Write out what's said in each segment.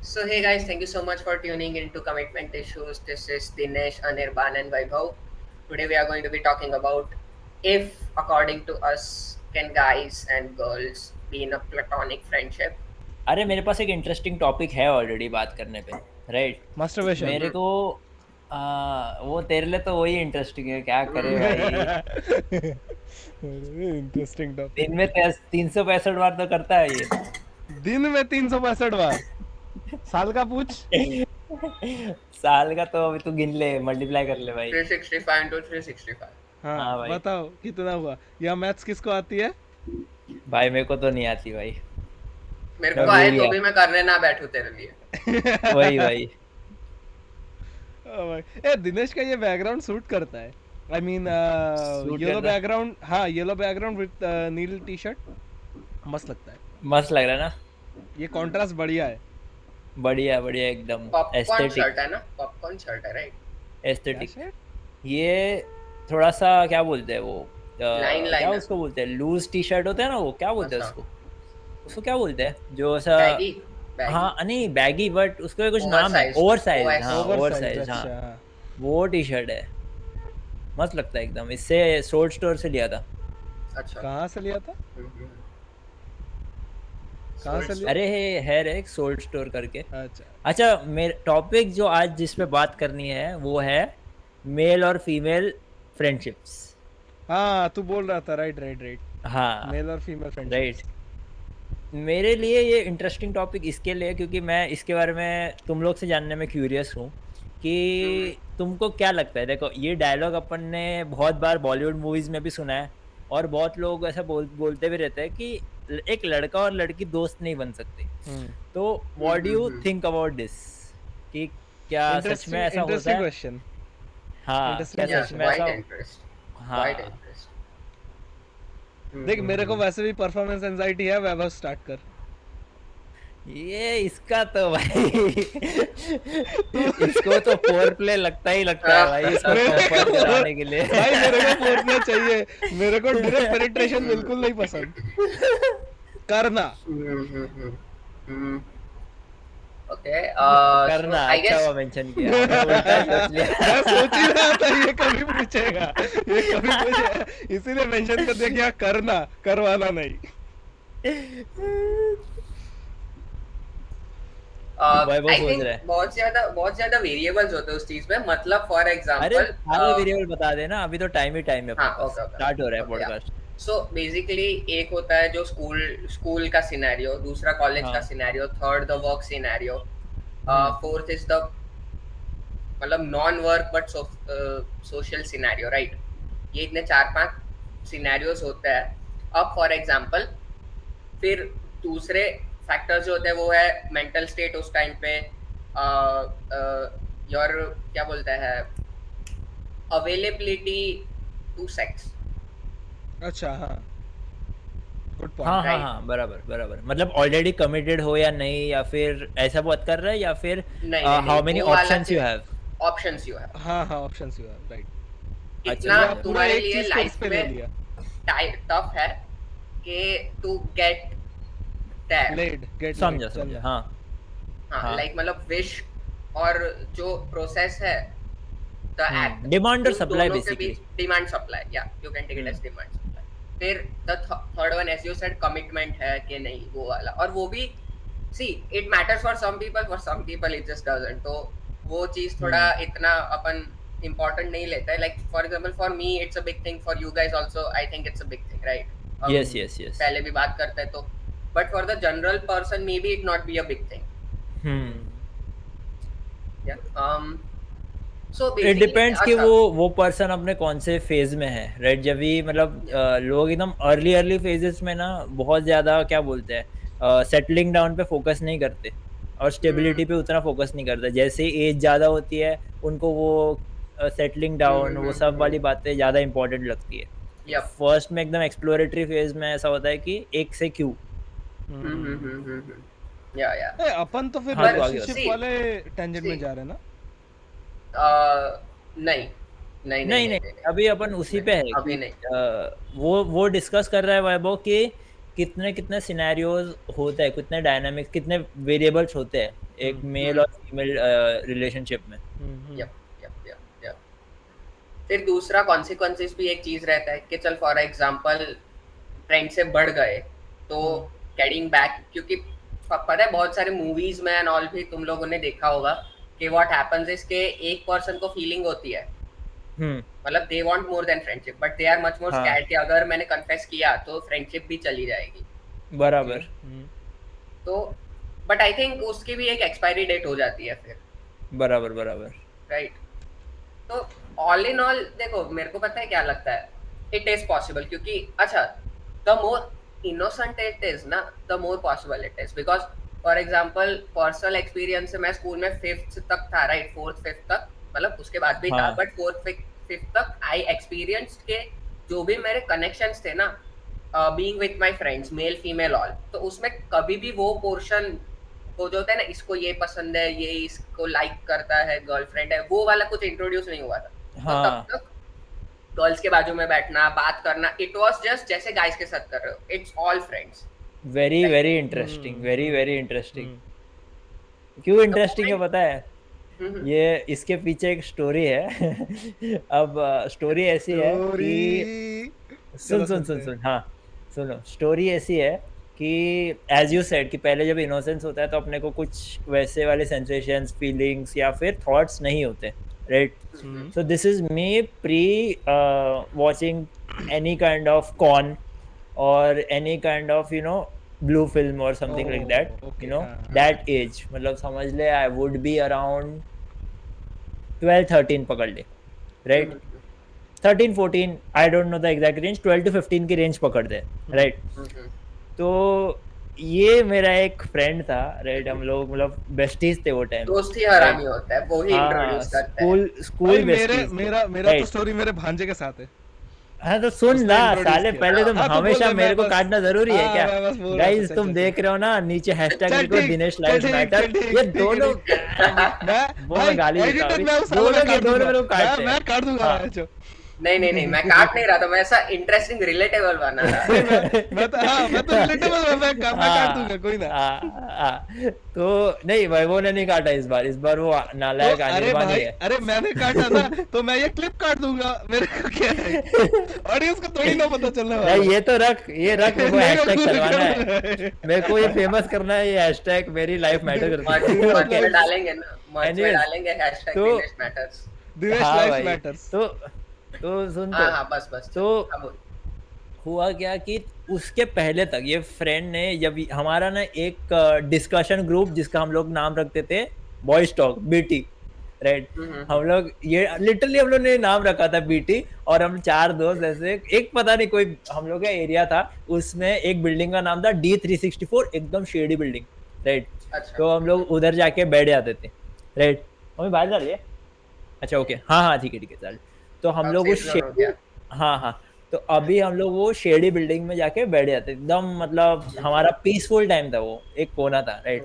So hey guys, thank you so much for tuning into Commitment Issues. This is Dinesh, Anirban and Vaibhav. Today we are going to be talking about if, according to us, can guys and girls be in a platonic friendship? अरे मेरे पास एक interesting topic है already बात करने पे, right? Masturbation. मेरे को वो तेरे लिए तो वही इंटरेस्टिंग है, क्या करे भाई। इंटरेस्टिंग दिन टॉपिक। में 365 बार तो करता है ये। दिन में 365 बार। साल का पूछ। साल का तो अभी तू गिन ले, मल्टीप्लाई कर ले भाई। 365 into 365. हाँ हाँ भाई। बताओ कितना हुआ। यह मैथ्स किसको आती है? भाई मेरे को तो नहीं आती भाई। मेरे मैं को आए भूल तो गया। भी मैं करने ना बैठूं तेरे लिए। वही भाई। ए दिनेश का ये बैकग्राउंड सूट करता है। आई मीन Suit येलो करता है? बैकग्राउंड। हाँ येलो बैकग्राउंड विद नील टी शर्ट मस्त लगता है। मस्त लग रहा है ना? ये कॉन्ट्रास्ट बढ़िया है। बढ़िया बढ़िया एकदम पॉपकॉर्न एस्थेटिक। शर्ट है ना? पॉपकॉर्न शर्ट है, राइट? एस्थेटिक। क्या ये थोड़ा सा क्या बोलते हैं वो, लाइन क्या लाइनर। उसको बोलते हैं, लूज टी शर्ट होता है ना, वो क्या बोलते हैं अच्छा। उसको? उसको क्या बोलते हैं जो ऐसा? बैगी बैगी हाँ नहीं बैगी, बट उसका कुछ नाम है। Oversized, ओवर साइज, OS हाँ ओवर साइज, अच्छा। हाँ वो टी शर्ट है। मस्त लगता है एकदम। इससे सोल्ड स्टोर से लिया था। अच्छा। कहाँ से लिया था? हम्म। कहाँ से लिया? अरे है रे एक सोल्ड स्टोर करके। अच्छा अच्छा, मेरे टॉपिक जो आज जिस पे बात करनी है वो है मेल और फीमेल फ्रेंडशिप्स। हाँ तू बोल रहा था। Right right right. हाँ मेल और फीमेल फ्रेंडशिप। राइट। मेरे लिए ये इंटरेस्टिंग टॉपिक इसके लिए क्योंकि मैं इसके बारे में तुम लोग से जानने में क्यूरियस हूँ कि तुमको क्या लगता है। देखो ये डायलॉग अपन ने बहुत बार बॉलीवुड मूवीज में भी सुना है और बहुत लोग ऐसा बोलते भी रहते हैं कि एक लड़का और लड़की दोस्त नहीं बन सकते। तो what do you think about this, कि क्या सच में ऐसा होता इंटरेस्टिंग है? क्वेश्चन। हाँ Interesting क्या Yeah, सच में quite ऐसा? interest. हाँ Quite interest. देख मेरे को वैसे भी परफॉर्मेंस एंजाइटी है। वैभव स्टार्ट कर। ये इसका तो भाई इसको तो फोर प्ले लगता ही लगता है भाई, इसको कंफर्ट कराने के लिए। भाई मेरे को फोर्थ चाहिए। मेरे को डायरेक्ट पेनिट्रेशन बिल्कुल नहीं पसंद। करना। Okay. करना So I अच्छा guess हुआ मेंशन किया, हमने उल्टा सोच लिया। मैं सोच ही रहा था ये कभी पूछेगा। ये कभी पूछेगा इसीलिए मेंशन कर दिया कि हाँ करना, करवाना नहीं। वैभव I सोच think रहा है। बहुत ज्यादा वेरिएबल्स होते हैं उस चीज में। मतलब फॉर अरे एग्जांपल सारे वेरिएबल बता देना, अभी तो टाइम ही है हाँ, अपने पास। ओके स्टार्ट हो रहा है ओके। पॉडकास्ट। सो बेसिकली एक होता है जो स्कूल का सिनेरियो, दूसरा कॉलेज का हाँ। Scenario, third the work scenario, fourth is the मतलब non work but social scenario, right? ये इतने 4-5 सिनेरियोस होते हैं। अब फॉर एग्जांपल फिर दूसरे फैक्टर्स जो होते हैं वो है मेंटल स्टेट उस टाइम पे, योर क्या बोलता है, अवेलेबिलिटी टू सेक्स। अच्छा हाँ गुड हाँ पॉइंट। हाँ Right. हाँ बराबर बराबर। मतलब ऑलरेडी कमिटेड हो या नहीं, या फिर ऐसा बात कर रहा है, या फिर how many options you have. Options you है। हाँ हाँ ऑप्शंस यू है। राइट। अच्छा इतना पूरा अच्छा। पूरा तुम्हारे एक लिए चीज को इस लाइफ पे ले में लिया। टफ है कि टू गेट देयर। लेड गेट समझा चल समझा। जा। हाँ हाँ, हाँ। लाइक मतलब विश और जो प्रोसेस है, द एक्ट, डिमांड और उन सप्लाई दोनों के बेसिकली। बीच डिमांड सप्लाई, या you can take it as demand supply. फिर the third one as you said commitment है कि नहीं, वो वाला। और वो भी see it matters for some people it just doesn't. तो वो चीज थोड़ा इतना अपन इम्पोर्टेंट नहीं लेता है। Like for example for me it's a big thing, for you guys also I think it's a big thing, right? Yes yes yes. पहले भी बात करते हैं तो, but for the general person may be it not be a big thing. So it depends कि वो person अपने कौन से फेज में है, राइट? जब भी मतलब लोग एकदम अर्ली फेजेस में ना बहुत ज्यादा क्या बोलते हैं, सेटलिंग डाउन पे फोकस नहीं करते और स्टेबिलिटी पे उतना फोकस नहीं करते। जैसे एज ज्यादा होती है उनको वो सेटलिंग डाउन वो सब वाली बातें ज्यादा इंपॉर्टेंट लगती है। यप। फर्स्ट में एकदम एक्सप्लोरेटरी फेज में ऐसा होता है कि एक से क्यों। या ए, अपन तो फिर हाँ तो आगे रिलेशनशिप see, वाले टेंजेंट में see, जा रहे हैं ना? नहीं नहीं नहीं नहीं नहीं नहीं नहीं, अभी अपन उसी पे है अभी कि नहीं। वो डिस्कस कर रहा है वैभव कि कितने कितने सिनेरियोज होते हैं, कितने डायनामिक्स, कितने वेरिएबल्स होते हैं एक मेल और फीमेल रिलेशनशिप में। यप यप यप यप फिर दूसरा कॉन्सिक्वेंसेस भी एक चीज रहता है कि चल फॉर एग्जांपल फ्रेंड से बढ़ गए तो गेटिंग बैक, क्योंकि पता है बहुत सारे मूवीज में एंड ऑल भी तुम लोगों ने देखा होगा कि व्हाट हैपेंस इज के एक पर्सन को फीलिंग होती है, मतलब they want more than friendship but they are much more scared कि अगर मैंने कन्फेस किया तो फ्रेंडशिप भी चली जाएगी। बराबर। तो बट आई थिंक उसकी भी एक एक्सपायरी डेट हो जाती है फिर। बराबर बराबर। राइट। तो ऑल इन ऑल देखो मेरे को पता है क्या लगता है, इट इज पॉसिबल, क्योंकि अच्छा the more innocent it is ना the more possible it is, because for example personal experience से मैं स्कूल में 5th तक था, राइट 4th 5th तक, मतलब उसके बाद भी था बट 4th 5th तक आई एक्सपीरियंस्ड के जो भी मेरे कनेक्शंस थे ना being with my friends male female all, तो उसमें कभी भी वो पोर्शन वो जो होता है ना इसको ये पसंद है ये इसको लाइक करता है गर्लफ्रेंड है वो वाला कुछ इंट्रोड्यूस नहीं हुआ था। हाँ। तो तब तक गर्ल्स के बाजू में बैठना बात करना इट वाज जस्ट जैसे गाइस के साथ कर रहे हो, it's all friends. Very very interesting, very very interesting. क्यों इंटरेस्टिंग है पता है? ये इसके पीछे एक स्टोरी है। अब स्टोरी ऐसी है कि सुन हाँ सुनो, स्टोरी ऐसी है कि एज यू सेड कि पहले जब इनोसेंस होता है तो अपने को कुछ वैसे वाले सेंसेशंस फीलिंग्स या फिर थॉट्स नहीं होते, right? So this is me pre watching any kind of con और any kind of blue film और something like that, that age, मतलब समझ ले आई वुड बी अराउंड 12-13 पकड़ ले, right? 13-14 I don't know the exact range, 12 to 15 की range पकड़ दे, right? तो ये मेरा एक फ्रेंड था, राइट? हम लोग मतलब बेस्टीज थे वो टाइम। दोस्ती हरामी होता है वो ही इंट्रोड्यूस करता है। School besties. मेरा तो स्टोरी मेरे भांजे के साथ है। हाँ तो सुन ना साले, पहले तुम हमेशा मेरे को काटना जरूरी है क्या? गाइस तुम देख रहे हो ना नीचे हैशटैग लिखो दिनेश लाइव्स मैटर, ये दोनों वो गाली देता हूं, दोनों के दोनों मेरे को काटते हैं। मैं काट दूंगा जो नहीं मैं काट नहीं रहा था, मैं ऐसा इंटरेस्टिंग रिलेटेबल बना रहा मैं तो रिलेटेबल मैं काट दूंगा कोई ना। तो नहीं भाई वो नहीं काटा इस बार वो नालायक अनिर्बान है। अरे मैंने काटा ना तो मैं ये क्लिप काट दूंगा, मेरे को क्या है, ऑडियंस को थोड़ी ना पता चलने वाला। ये तो रख मेरे को हैशटैग चलवाना है, मेरे को ये फेमस करना है, ये हैशटैग मेरी लाइफ मैटर करती है। मर्च में डालेंगे ना, मर्च में डालेंगे hashtag Dinesh matters, Dinesh life matters. तो सुन बस तो हुआ क्या कि उसके पहले तक ये फ्रेंड ने, जब हमारा ना एक डिस्कशन ग्रुप जिसका हम लोग नाम रखते थे बॉयज टॉक बीटी, राइट? हम लोग ये लिटरली हम लोग ने नाम रखा था बीटी, और हम 4 दोस्त ऐसे, एक पता नहीं कोई हम लोग का एरिया था, उसमें एक बिल्डिंग का नाम था D364, एकदम शेडी बिल्डिंग, राइट? तो हम लोग उधर जाके बैठ जाते थे, राइट? हमें बाहर डालिए, अच्छा ओके, हाँ ठीक है चल। तो हम लोग उस हाँ तो अभी हम लोग वो शेडी बिल्डिंग में जाके बैठ जाते, एकदम मतलब हमारा पीसफुल टाइम था, वो एक कोना था, राइट?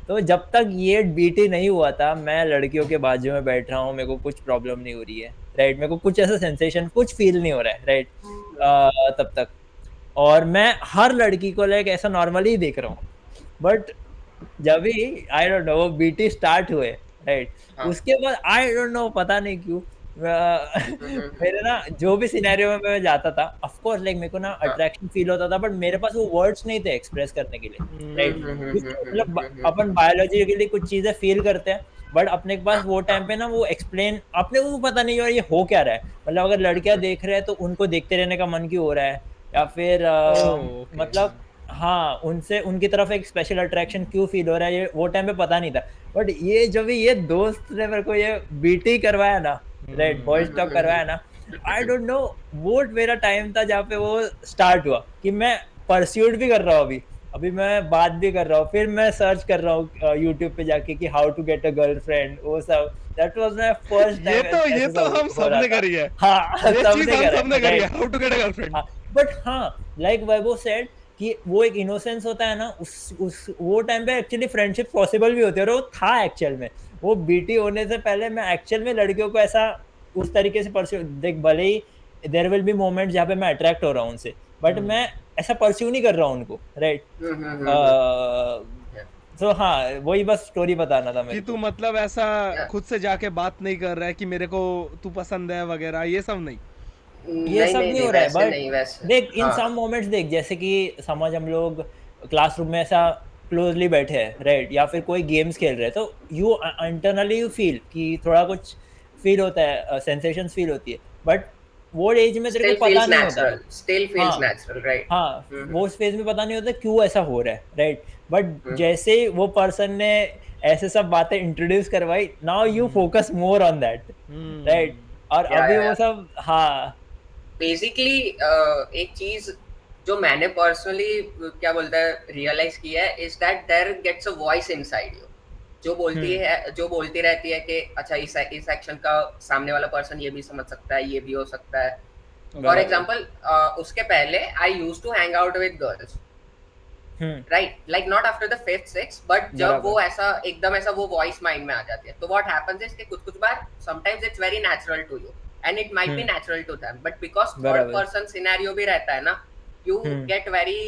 तो जब तक ये बीटी नहीं हुआ था मैं लड़कियों के बाजू में बैठ रहा हूँ, मेरे को कुछ प्रॉब्लम नहीं हो रही है, राइट? मेरे को कुछ ऐसा सेंसेशन कुछ फील नहीं हो रहा है, राइट? तब तक, और मैं हर लड़की को लाइक ऐसा नॉर्मली देख रहा हूँ, बट जब भी आई डोंट नो वो बीटी स्टार्ट हुए, राइट? उसके बाद आई डोंट नो पता नहीं क्यों मेरे ना जो भी सिनेरियो में मैं जाता था, ऑफ कोर्स लाइक मेरे को ना अट्रैक्शन फील होता था, बट मेरे पास वो वर्ड्स नहीं थे एक्सप्रेस करने के लिए, राइट? मतलब अपन बायोलॉजिकली कुछ चीजें फील करते हैं, बट अपने के पास वो टाइम पे ना वो एक्सप्लेन अपने को पता नहीं यार ये हो क्या रहा है, मतलब अगर लड़कियां देख रहे हैं तो उनको देखते रहने का मन क्यों हो रहा है, या फिर मतलब हाँ उनसे उनकी तरफ एक स्पेशल अट्रैक्शन क्यों फील हो रहा है, ये वो टाइम पे पता नहीं था। बट ये जब ये दोस्त ने मेरे को ये बीटी करवाया ना, राइट, बॉयज टॉक करवाया ना, आई डोंट नो वो मेरा टाइम था जहाँ पे वो स्टार्ट हुआ कि मैं परस्यूट भी कर रहा हूँ, अभी मैं बात भी कर रहा हूँ, फिर मैं सर्च कर रहा हूँ यूट्यूब पे जाके कि how to get a girlfriend, वो सब, that was my first time. ये तो हम सबने करी है, हाँ सबने करी है, how to get a girlfriend. But हाँ लाइक वैभव सेड कि वो एक इनोसेंस होता है ना, उस वो टाइम पे एक्चुअली फ्रेंडशिप पॉसिबल भी होती है, और वो था एक्चुअल में। वो बीटी होने से पहले मैं एक्चुअल में लड़कियों को ऐसा उस तरीके से परस्यू, देख भले ही देयर विल बी मोमेंट जहाँ पे मैं अट्रैक्ट हो रहा हूँ उनसे, बट मैं ऐसा परस्यू नहीं कर रहा उनको, राइट? तो हाँ, वही बस स्टोरी बताना था कि मेरे तू को। मतलब ऐसा Yeah. खुद से जाके बात नहीं कर रहा है कि मेरे को तू पसंद है वगैरह, ये सब नहीं। ये नहीं सब नहीं नहीं नहीं हो रहा है, वैसे बट नहीं वैसे देख इन हाँ सम मोमेंट्स, देख जैसे कि समझ हम लोग क्लासरूम में ऐसा क्लोजली बैठे हैं, राइट? या फिर कोई गेम्स खेल रहे हैं, तो यू इंटरनली यू फील कि थोड़ा कुछ फील होता है, सेंसेशंस फील होती है, बट वो एज में तेरे को still पता feels नहीं होता। natural still feels हाँ, natural right हाँ, हम्म वो उस फेज में पता नहीं होता क्यों ऐसा हो रहा है, राइट? बट हम्म जैसे ही वो पर्सन ने ऐसे सब बातें इंट्रोड्यूस करवाई, now you focus more on that, right? और yeah अभी yeah वो yeah सब, हाँ। बेसिकली एक चीज जो मैंने पर्सनली क्या बोलता है रियलाइज किया है is that there gets a voice inside you जो बोलती रहती है कि अच्छा इस एक्शन का सामने वाला पर्सन ये भी समझ सकता है, ये भी हो सकता है। फॉर बराबर। एग्जांपल उसके पहले I used to hang out with girls, hmm. Right, like not after the 5th 6th, but जब बराबर। वो ऐसा एकदम ऐसा वो वॉइस माइंड में आ जाती है, तो व्हाट हैपेंस इज कि कुछ बार sometimes it's very natural to you and it might be natural to them, but because third बराबर। पर्सन सिनेरियो भी रहता है ना, you get very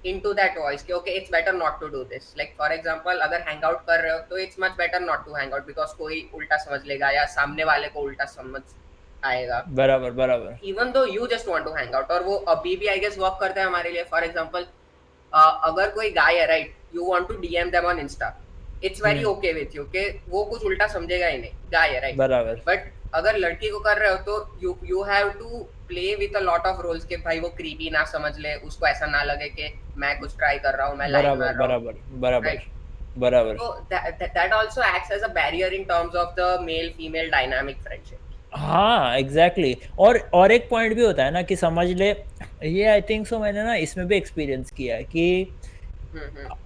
into that voice कि okay it's better not to do this, like for example अगर hang out कर रहे हो तो it's much better not to hang out because कोई उल्टा समझ लेगा या सामने वाले को उल्टा समझ आएगा, बराबर बराबर। even though you just want to hang out, और वो अभी भी I guess वर्क करता है हमारे लिए। फॉर एग्जांपल अगर कोई गाय है, right, you want to DM them on Insta, it's very okay with you कि वो कुछ उल्टा समझेगा ही नहीं, गाय है, राइट, बराबर। बट अगर लड़की को कर रहे हो तो you have to play with a lot of roles के भाई वो क्रीपी ना समझ ले, उसको ऐसा ना लगे कि मैं कुछ ट्राई कर रहा हूँ, मैं लाइन मार रहा हूँ, बराबर बराबर right? बराबर। So that also acts as a barrier in terms of the male female dynamic friendship. हाँ एग्जैक्टली exactly. और एक पॉइंट भी होता है ना कि समझ ले, ये आई थिंक सो मैंने ना इसमें भी एक्सपीरियंस किया है कि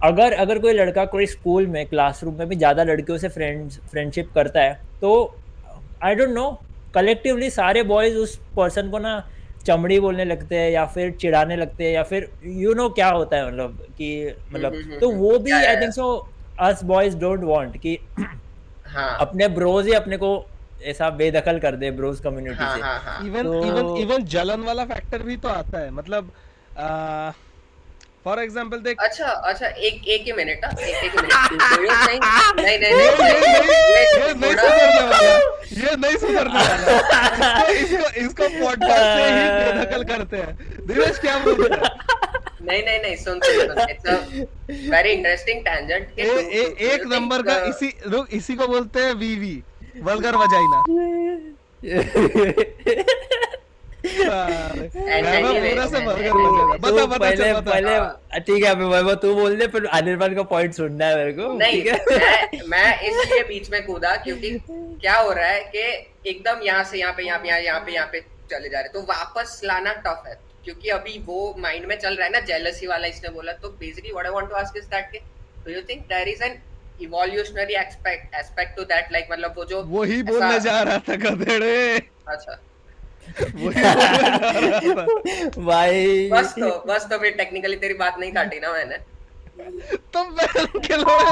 अगर कोई लड़का कोई स्कूल में क्लासरूम में भी ज़्यादा लड़कियों से फ्रेंडशिप करता है, तो आई डोंट नो, कलेक्टिवली सारे बॉयज उस पर्सन को ना चमड़ी बोलने लगते हैं या फिर चिढ़ाने लगते हैं या फिर क्या होता है, मतलब कि मतलब तो वो भी I think so us boys don't want कि अपने ब्रोज ही अपने को ऐसा बेदखल कर दे ब्रोज कम्युनिटी से। इवन जलन वाला फैक्टर भी तो आता है, मतलब फॉर एग्जांपल देख। अच्छा एक ही मिनट नहीं ये नहीं सुधरने वाला इसको पॉडकास्ट से ही बेदखल करते हैं। दिनेश क्या बोल रहा है? नहीं सुन, it's a very interesting tangent. एक नंबर का इसी को बोलते हैं वीवी, वल्गर वजाइना। पहले ठीक है, मैं तू बोल दे, फिर अनिर्बान का पॉइंट सुनना है मेरे को। नहीं, मैं इसलिए बीच में कूदा क्योंकि क्या हो रहा है कि एकदम यहाँ से यहाँ पे चले जा रहे, तो वापस लाना टफ है क्योंकि अभी वो माइंड में चल रहा है ना, जेलसी वाला इसने बोला। तो basically what I want to ask is that do you think there is an evolutionary aspect to that, like मतलब वो जो वही बोलने जा रहा था गधेड़े। अच्छा भाई बस तो फिर टेक्निकली तेरी बात नहीं काटी ना मैंने, तो मैं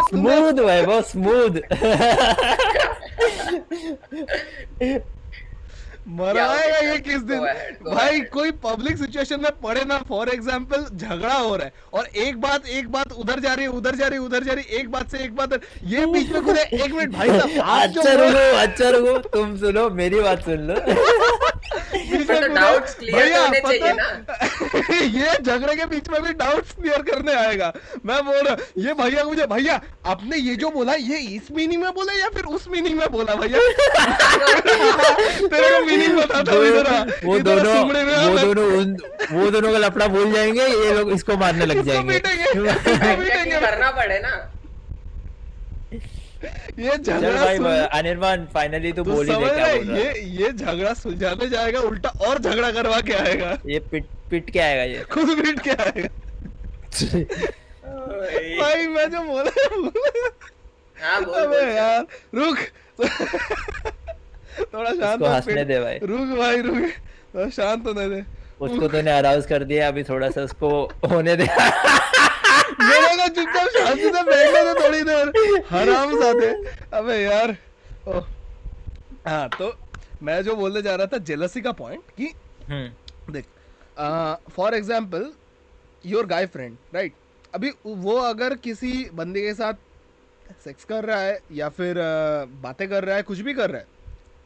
स्मूथ भाई, वो स्मूथ मराएगा ये किस दिन भाई। कोई पब्लिक सिचुएशन में पड़े ना, फॉर एग्जांपल झगड़ा हो रहा है और एक बात उधर जा रही है, एक बात से एक बात ये बीच में घुसे। एक मिनट भाई साहब, अच्छा रुको, तुम सुनो, मेरी बात सुन लो। डाउट्स क्लियर होने चाहिए ना। ये झगड़े के बीच में भी डाउट्स क्लियर करने आएगा। मैं बोल रहा ये भैया मुझे, भैया आपने ये जो बोला ये इस मीनिंग में बोला या फिर उस मीनिंग में बोला भैया? तेरे को मीनिंग बता दो। वो दोनों का लफड़ा भूल जाएंगे, ये लोग इसको मारने लग जाएंगे। करना पड़े ना ये झगड़ा। अनिर्बान फाइनली तो बोल ही दे क्या बोल रहा है। ये झगड़ा सुलझाने जाएगा, उल्टा और झगड़ा करवा के आएगा। ये पिट के आएगा, ये खुद पिट के आएगा। भाई मैं जो बोला बोल यार, रुक थोड़ा शांत हंसने दे भाई। रुक थोड़ा शांत होने दे। उसको तूने अराउज कर दिया, अभी थोड़ा सा उसको होने दे। मेरे को चुपचाप शांति से बैठने दे थोड़ी देर, हरामजादे। अबे यार हाँ, तो मैं जो बोलने जा रहा था जेलसी का पॉइंट कि देख for example your guy friend right, अभी वो अगर किसी बंदे के साथ सेक्स कर रहा है या फिर बातें कर रहा है, कुछ भी कर रहा है,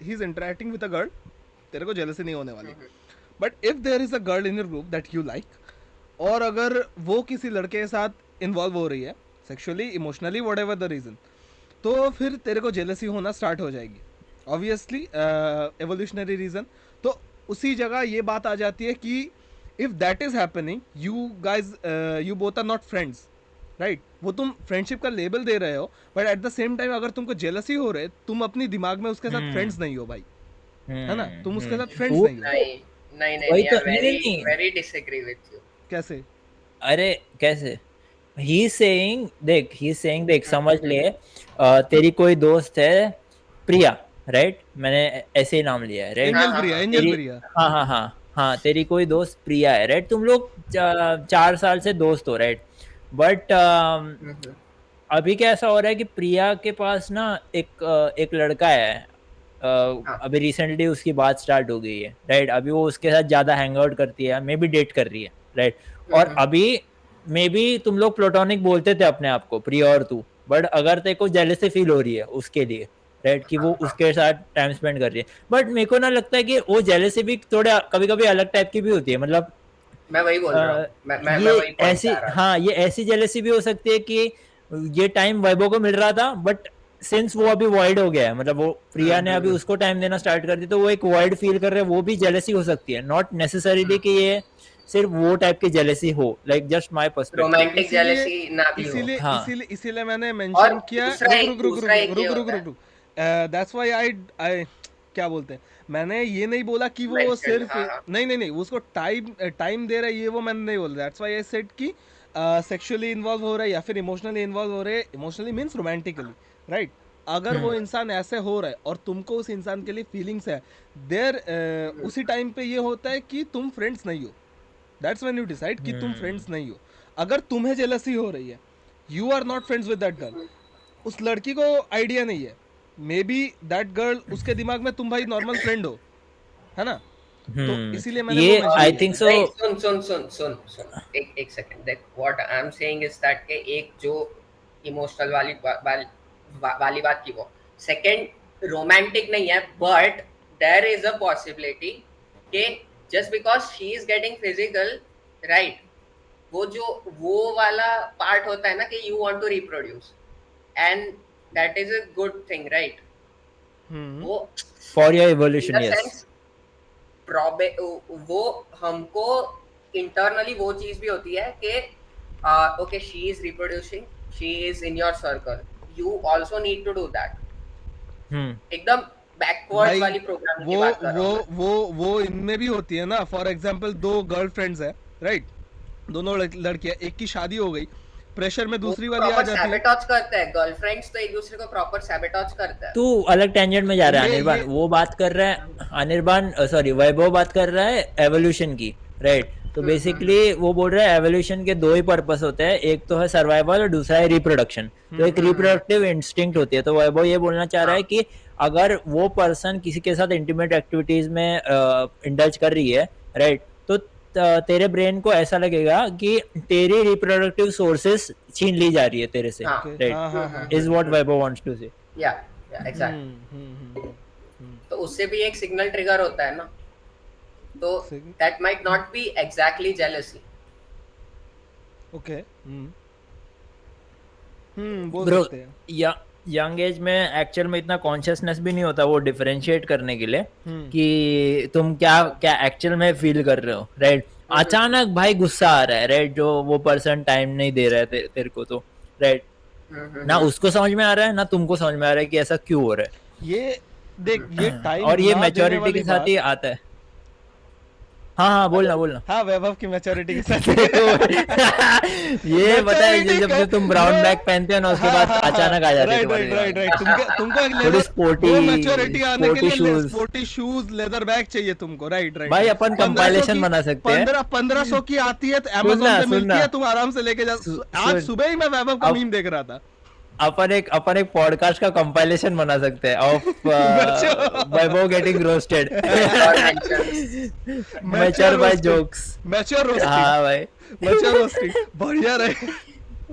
he is interacting with a girl, तेरे को जेलसी नहीं होने वाली. But if there is a girl in your group that you like, और अगर वो किसी लड़के के साथ इन्वॉल्व हो रही है sexually, emotionally, whatever the reason, तो फिर तेरे को जेलसी होना स्टार्ट हो जाएगी. Obviously evolutionary reason. तो उसी जगह ये बात आ जाती है कि if that is happening, you guys you both are not friends right. वो तुम फ्रेंडशिप का लेबल दे रहे हो, but at the same time अगर तुमको जेलसी हो रहे, तुम अपनी दिमाग में उसके साथ फ्रेंड्स नहीं हो भाई, है ना, तुम उसके साथ फ्रेंड्स नहीं हो. नहीं नहीं वही नहीं, तो- वेरी नहीं। Very disagree with you. कैसे? अरे कैसे? ही सेइंग देख समझ ले, तेरी कोई दोस्त है प्रिया, राइट, मैंने ऐसे ही नाम लिया है, राइट. एंजल प्रिया, एंजल तेरी- प्रिया. हाँ, तेरी कोई दोस्त प्रिया है, राइट. तुम लोग 4 साल से दोस्त हो, राइट. बट अभी क्या ऐसा हो रहा है कि प्रिया के पास ना एक लड़का है, अभी रिसेंटली उसकी बात स्टार्ट हो गई है, राइट. अभी वो उसके साथ ज्यादा हैंग आउट करती है, मे बी डेट कर रही है, राइट. और अभी मे बी तुम लोग प्लेटोनिक बोलते थे अपने आप को, प्रिया और तू, बट अगर तेरे को जेलसी फील हो रही है उसके लिए, राइट, कि वो उसके साथ टाइम स्पेंड कर रही है, बट मेरे को ना लगता है कि वो जेलसी भी थोड़ा कभी कभी अलग टाइप की भी होती है. मतलब मैं वही बोल रहा हूँ. मैं ये वही point ऐसी, ला रहा था. हाँ, ये ऐसी जेलसी भी हो सकती है कि ये टाइम वैभव को मिल रहा था, बट सिंस वो अभी वॉइड हो गया है, मतलब वो प्रिया ने अभी उसको टाइम देना स्टार्ट कर दी, तो वो एक वॉइड फील कर रहे हैं, वो भी जेलसी हो सकती है. नॉट नेसेसरीली कि ये सिर्फ वो टाइप की जेलसी हो, like just my perspective. Romantic jealousy ना भी हो. इसीलिए हाँ. इसीलिए मैंने और मेंशन किया. दूसरा एक- रुक रुक रुक दूसरा एक रुक ये रुक रुक होता है. रुक रुक. दैट्स व्हाई आई क्या बोलते हैं, मैंने ये नहीं बोला कि वो Mentioned, सिर्फ हाँ. नहीं उसको टाइम दे रहा है, ये वो मैंने नहीं बोला. दैट्स व्हाई आई सेड कि सेक्सुअली इन्वॉल्व हो रहा है या फिर इमोशनली इन्वॉल्व हो रहे हैं. Emotionally means romantically, right. अगर वो इंसान ऐसे हो रहा है और तुमको उस इंसान के लिए फीलिंग्स है, देयर उसी टाइम पे ये होता है कि तुम फ्रेंड्स नहीं हो. दैट्स व्हेन यू डिसाइड कि तुम फ्रेंड्स नहीं हो. अगर तुम्हें जेलसी हो रही है, you are not friends with that girl. उस लड़की को आइडिया नहीं है, मे बी दैट गर्ल, उसके दिमाग में तुम भाई नॉर्मल फ्रेंड हो, है ना. तो इसीलिए मैंने ये वो mention आई किया. Think so. नहीं, सुन एक सेकंड देख. What I am saying is that के एक जो इमोशनल वाली बात की, वो सेकंड रोमांटिक नहीं है, but there is a possibility कि just because she is getting physical, right, वो वाला पार्ट होता है ना कि you want to reproduce, and that is a good thing, right. वो for your evolution, in the yes. sense, वो हमको इंटरनली वो चीज भी होती है कि okay, she is reproducing, she is in your circle, you also need to do that. एकदम बैकवर्ड भाई, वाली प्रोग्रामिंग की बात कर रहा हूं. वो इनमें भी होती है ना. फॉर एग्जांपल 2 गर्लफ्रेंड्स है, राइट, दोनों लड़कियां, एक की शादी हो गई, प्रेशर में दूसरी वाली आ जाती है. सैबोटाज करता है, गर्लफ्रेंड्स तो एक दूसरे को प्रॉपर सैबोटाज करता है. तू अलग टेंजेंट में जा रहा है ये- अनिर्बान. ये- वो बात कर रहा है अनिर्बान, सॉरी, वैभव बात कर रहा है एवोल्यूशन की, राइट. तो बेसिकली वो बोल रहा है एवोल्यूशन के 2 ही पर्पस होते हैं, एक तो है सर्वाइवल और दूसरा है रिप्रोडक्शन. तो एक रिप्रोडक्टिव इंस्टिंक्ट होती है. तो वैभव ये बोलना चाह रहा है कि अगर वो पर्सन किसी के साथ इंटीमेट एक्टिविटीज में इंडल्ज कर रही है, राइट, तो तेरे ब्रेन को ऐसा लगेगा कि तेरी रिप्रोडक्टिव सोर्सेस छीन ली जा रही है तेरे से, हाँ. Right. Is what Vaibhav wants to say. या एग्जैक्टली. तो उससे भी एक सिग्नल ट्रिगर होता है ना, तो that might not B exactly jealousy. Okay. बोल ब्रो, सकते हैं. या यंग एज में एक्चुअल में इतना कॉन्शियसनेस भी नहीं होता वो डिफरेंशिएट करने के लिए कि तुम क्या क्या एक्चुअल में फील कर रहे हो, राइट. अचानक भाई गुस्सा आ रहा है, राइट, जो वो पर्सन टाइम नहीं दे रहा है तेरे को, तो राइट, ना उसको समझ में आ रहा है ना तुमको समझ में आ रहा है कि ऐसा क्यों हो रहा है. ये देख, ये टाइम और ये मैच्योरिटी के साथ ही आता है. हाँ, बोलना. हाँ, वैभव की मैच्योरिटी के साथ. ये पता है जब से तुम ब्राउन बैग पहनते हो ना, उसके बाद अचानक आ जाते हैं राइट. तुमको थोड़ी sporty- मैच्योरिटी आने के sporty लिए shoes. Sporty shoes, leather bag चाहिए तुमको. राइट. भाई अपन कंपाइलेशन बना सकते हैं. 1500 की आती है, Amazon पे मिलती सुनना. है, तुम आराम से लेके जा. आज सुबह ही मैं वैभव का अब- मीम देख रहा था. अपन एक पॉडकास्ट का कंपाइलेशन बना सकते हैं of Vaibhav getting roasted mature by jokes. Mature roasting, हाँ भाई, मैच्योर रोस्टिंग बढ़िया रहे,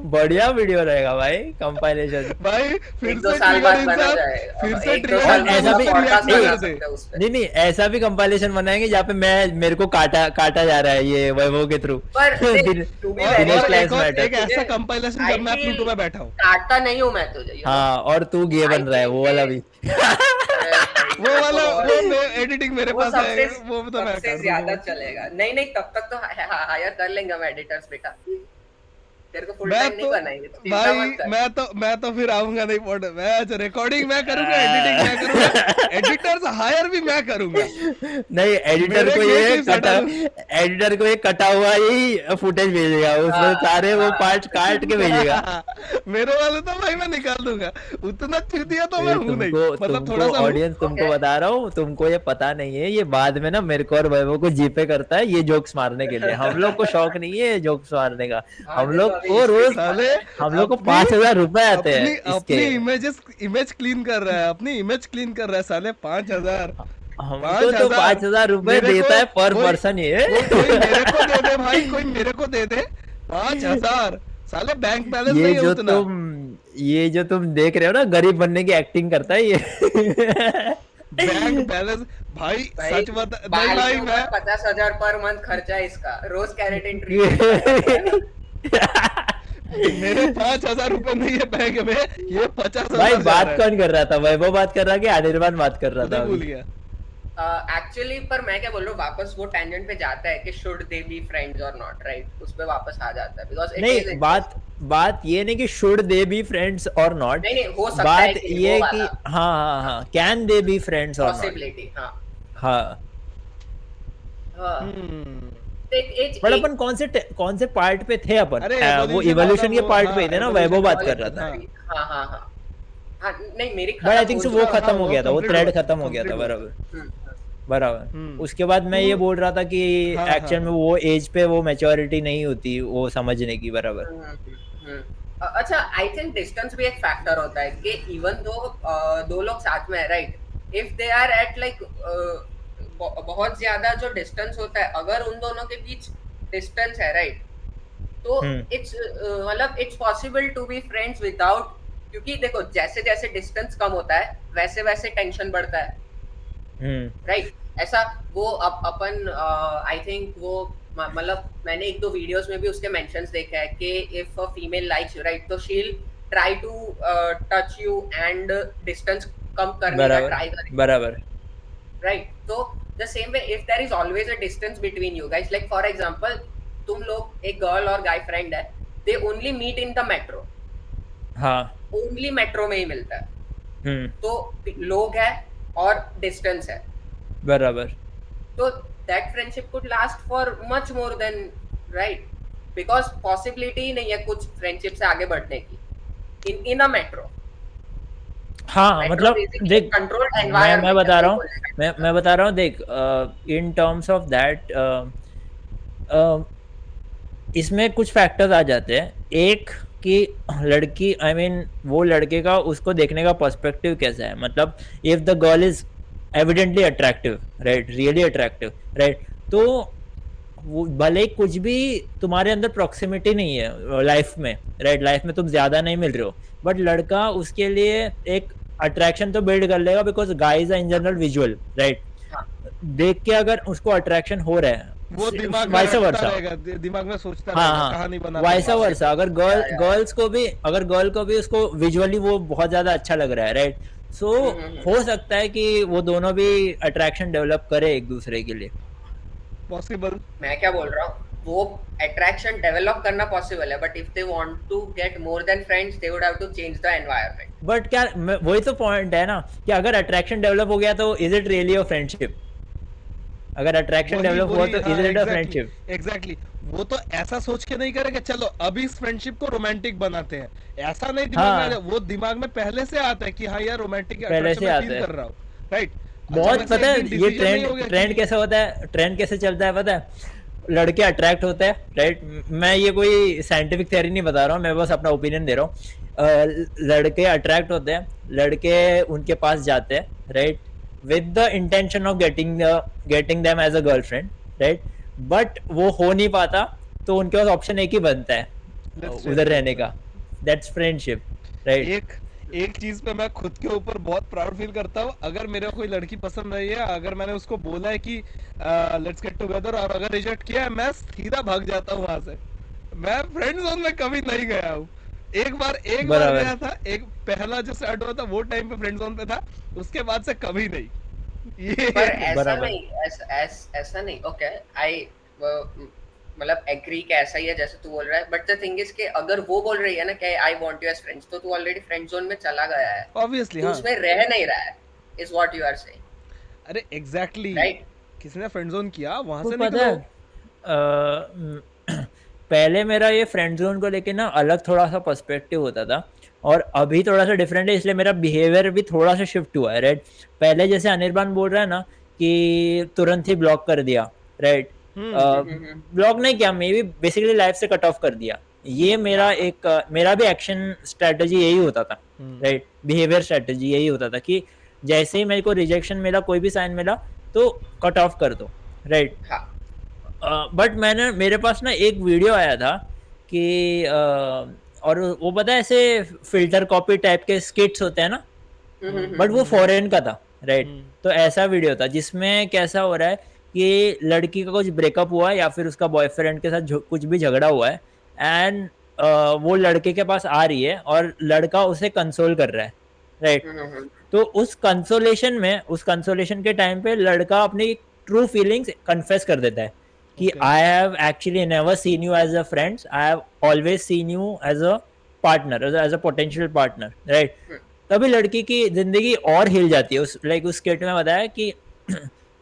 बढ़िया वीडियो रहेगा भाई कंपाइलेशन। भाई फिर एक दो से साल बाद ट्रिगर बना इंसान, जाएगा, फिर से एक दो ट्रिगर साल बाद ऐसा भी- podcast रिएक्ट बना कर दे। सकते हैं उस पे। नहीं ऐसा भी कंपाइलेशन बनाएंगे जहाँ पे मेरे को काटा जा रहा है ये वैभव के थ्रू। पर देख, to be very और Class एक और matter। एक ऐसा कंपाइलेशन I करना है, feel प्लूटो में बैठा हूँ, काटता नहीं हूँ मैं तुझे, you know। हाँ, और तू गे बन रहा है वो वाला भी। वो वाला वो एडिटिंग मेरे वो पास है, सबसे वो तो मैं सबसे कर ज्यादा दूंगा। चलेगा। नहीं तब तक तो हायर कर लेंगे हम एडिटर्स बेटा, तेरे को फुल मैं टाइम नहीं तो बनाएंगे, चिंता मत कर। मैं तो फिर आऊंगा नहीं पॉड, मैं रिकॉर्डिंग मैं करूंगा, एडिटिंग मैं करूंगा, एडिटर्स हायर भी मैं करूंगा। नहीं मेरे creatives हटा दो। एडिटर को ये कटा हुआ ही फुटेज भेजेगा, उसमें सारे वो पार्ट काट के भेजेगा। मेरे वाले तो भाई मैं निकाल दूंगा, उतना चुतिया तो मैं हूं नहीं, मतलब थोड़ा सा ऑडियंस तुमको Okay. बता रहा हूँ, तुमको ये पता नहीं है, ये बाद में ना मेरे को और वैभव को जीपे करता है ये जोक्स मारने के लिए। हम लोग को शौक नहीं है जोक्स मारने का, हम लोग को रोज साले हम लोग को अपनी- 5,000 रुपए आते हैं अपनी इसके। इमेज क्लीन कर रहा है, अपनी इमेज क्लीन कर रहा है साले। 5,000 हमको तो 5,000 रुपए मेरे देता को है पर कोई- पर्सन ये। कोई मेरे को दे दे भाई, कोई मेरे को दे दे 5,000। साले बैंक बैलेंस ये नहीं है जो उतना। तुम देख रहे हो ना, गरीब बनने की एक्टिंग करता है ये। बैंक बैलेंस भाई सच बता नहीं भाई, मैं 50,000 पर मंथ खर्चा है इसका, रोज कैरेटिन ट्रीटमेंट। मेरे 5,000 रुपए नहीं है बैंक में, ये 50,000 भाई जा बात रहा है। कौन कर रहा था, वैभव बात कर रहा कि अनिर्बान बात कर रहा खुद था ही भूल अभी? गया। एक्चुअली पर मैं क्या बोल रहा हूँ, वापस वो टेंजेंट पे जाता है कि शुड दे बी फ्रेंड्स और नॉट, राइट? उस पे वापस आ जाता है बिकॉज़ नहीं, बात ये नहीं कि शुड दे बी फ्रेंड्स और नॉट, नहीं हो सकता है बात कि ये वो कि वाला हाँ कैन दे बी फ्रेंड्स और नॉट। पॉसिबिलिटी। हाँ हाँ, हम्म। बट अपन कौन से पार्ट पे थे अपन? अरे वो evolution इवोल्यूशन के वाला, पार्ट वो, पे हाँ, थे ना, evolution वैभव बात वाले कर रहा था। हाँ। हाँ, नहीं मेरी बट आई थिंक वो खत्म हो गया था, वो complete थ्रेड हुआ, खत्म हो गया था। complete बराबर बराबर। हम्म। उसके बाद मैं ये बोल रहा था कि हाँ, एक्चुअल में वो एज पे वो मैच्योरिटी नहीं होती वो समझने की। बराबर। अच्छा, आई थिंक डिस्टेंस भी एक फैक्टर होता है कि इवन दो लोग साथ में है, right? If they are at like बहुत ज्यादा जो डिस्टेंस होता है, अगर उन दोनों के बीच डिस्टेंस है, राइट, तो इट्स मतलब it's possible to be friends without, क्योंकि देखो जैसे जैसे डिस्टेंस कम होता है वैसे वैसे टेंशन बढ़ता है, राइट? ऐसा वो अपन आई थिंक वो मतलब मैंने एक दो वीडियोस में भी उसके मेंशंस देखे हैं कि if a female likes you, right, तो she will try to touch you and distance कम करने का ट्राई करेगी। बराबर, राइट? तो the same way if there is always a distance between you guys, like for example तुम लोग एक गर्ल और गाय फ्रेंड है, they only meet in the metro, हाँ, ओनली मेट्रो में ही मिलता है, तो लोग है और डिस्टेंस है, बराबर। तो that friendship could last for much more than, right? Because possibility ही नहीं है कुछ friendship से आगे बढ़ने की in a metro। हाँ, Metro मतलब basically देख, controlled environment मैं बता है, रहा हूँ, मैं बता रहा हूँ, देख, इन टर्म्स ऑफ दैट इसमें कुछ फैक्टर्स आ जाते हैं। एक कि लड़की आई मीन वो लड़के का उसको देखने का पर्सपेक्टिव कैसा है, मतलब if the girl is evidently attractive, right, really attractive, right, तो वो भले कुछ भी तुम्हारे अंदर प्रॉक्सिमिटी नहीं है लाइफ में, राइट, लाइफ में तुम ज्यादा नहीं मिल रहे हो, बट लड़का उसके लिए एक अट्रैक्शन तो बिल्ड कर लेगा, because guys are in general visual, right? देख के अगर उसको अट्रैक्शन हो रहा है, वो दिमाग में वाइस रखता वर्सा, रहेगा, दिमाग में सोचता हाँ रहेगा, हाँ, कहानी बना वाइस वर्सा, अगर गर्ल्स को भी, अगर गर्ल को भी उसको विजुअली वो बहुत ज्यादा अच्छा लग रहा है, राइट, सो हो सकता है कि वो दोनों भी अट्रैक्शन डेवलप करे एक दूसरे के लिए। पॉसिबल। मैं क्या बोल रहा हूँ, वो अट्रैक्शन डेवलप करना पॉसिबल है, but if they want to get more than friends they would have to change the environment. But क्या वही तो पॉइंट है ना कि अगर अट्रैक्शन डेवलप हो गया तो is it really a friendship? अगर अट्रैक्शन डेवलप हुआ तो is it a friendship? Exactly, वो तो ऐसा सोच के नहीं करेगा चलो अभी इस फ्रेंडशिप को रोमांटिक बनाते हैं, ऐसा नहीं दिमाग में, वो दिमाग में पहले से आता है कि हाँ यार रोमांटिक पहले से आता है, कर रहा हूँ, राइट? बहुत पता है ये ट्रेंड कैसे होता है, ट्रेंड कैसे चलता है पता है? लड़के अट्रैक्ट होते हैं, राइट। मैं ये कोई साइंटिफिक थ्योरी नहीं बता रहा हूँ, मैं बस अपना ओपिनियन दे रहा हूँ। लड़के अट्रैक्ट होते हैं, लड़के उनके पास जाते हैं, right, with the intention of getting them as a girlfriend, right, but वो हो नहीं पाता, तो उनके पास ऑप्शन एक ही बनता है उधर रहने का, दैट्स फ्रेंडशिप, राइट। एक चीज पे मैं खुद के ऊपर बहुत प्राउड फील करता हूँ। अगर मेरे को कोई लड़की पसंद नहीं है, अगर मैंने उसको बोला है कि लेट्स गेट टुगेदर, और अगर रिजेक्ट किया है, मैं सीधा भाग जाता हूँ वहां से। मैं फ्रेंड जोन में कभी नहीं गया हूँ। एक बार गया था, एक पहला जो स्टार्ट हुआ था वो टाइम पे फ्रेंड जोन पे था, उसके बाद से कभी नहीं। ये पर ऐसा बराबर। नहीं, ऐसा नहीं, ओके, आई मतलब एग्री कि ऐसा ही है जैसे तू बोल रहा है, बट द थिंग इज कि अगर वो बोल रही है ना कि I want you as friends, तो तू ऑलरेडी फ्रेंड जोन में चला गया है, ऑब्वियसली। तू हाँ, उसमें रह नहीं रहा है, is what you are saying, अरे एग्जैक्टली, राइट? किसने फ्रेंड जोन किया, वहां वो से पता है, निकलो। पहले मेरा ये फ्रेंड जोन को लेके ना अलग थोड़ा सा पर्सपेक्टिव होता था, और अभी थोड़ा सा डिफरेंट है, इसलिए मेरा बिहेवियर भी थोड़ा सा शिफ्ट हुआ है, राइट। पहले जैसे अनिर्बान बोल रहा है ना कि तुरंत ही ब्लॉक कर दिया, राइट, ब्लॉक नहीं किया, मे बी बेसिकली लाइफ से कट ऑफ कर दिया, ये मेरा एक मेरा भी एक्शन स्ट्रेटजी यही होता था, राइट, बिहेवियर स्ट्रेटजी यही होता था कि जैसे ही मेरे को रिजेक्शन मिला, कोई भी साइन मिला, तो कट ऑफ कर दो, राइट। हाँ, बट मेरे पास ना एक वीडियो आया था कि और वो पता है ऐसे फिल्टर कॉपी टाइप के स्किट्स होते हैं ना, बट वो फॉरेन का था, राइट। तो ऐसा वीडियो था जिसमें कैसा हो रहा है कि लड़की का कुछ ब्रेकअप हुआ है या फिर उसका बॉयफ्रेंड के साथ कुछ भी झगड़ा हुआ है, एंड वो लड़के के पास आ रही है और लड़का उसे कंसोल कर रहा है, राइट। तो उस कंसोलेशन के टाइम पे लड़का अपनी ट्रू फीलिंग्स कन्फेस कर देता है कि I have actually never seen you as a friends, I have always seen you as a partner, as a potential partner, right. तभी लड़की की जिंदगी और हिल जाती है। उस स्किट में बताया कि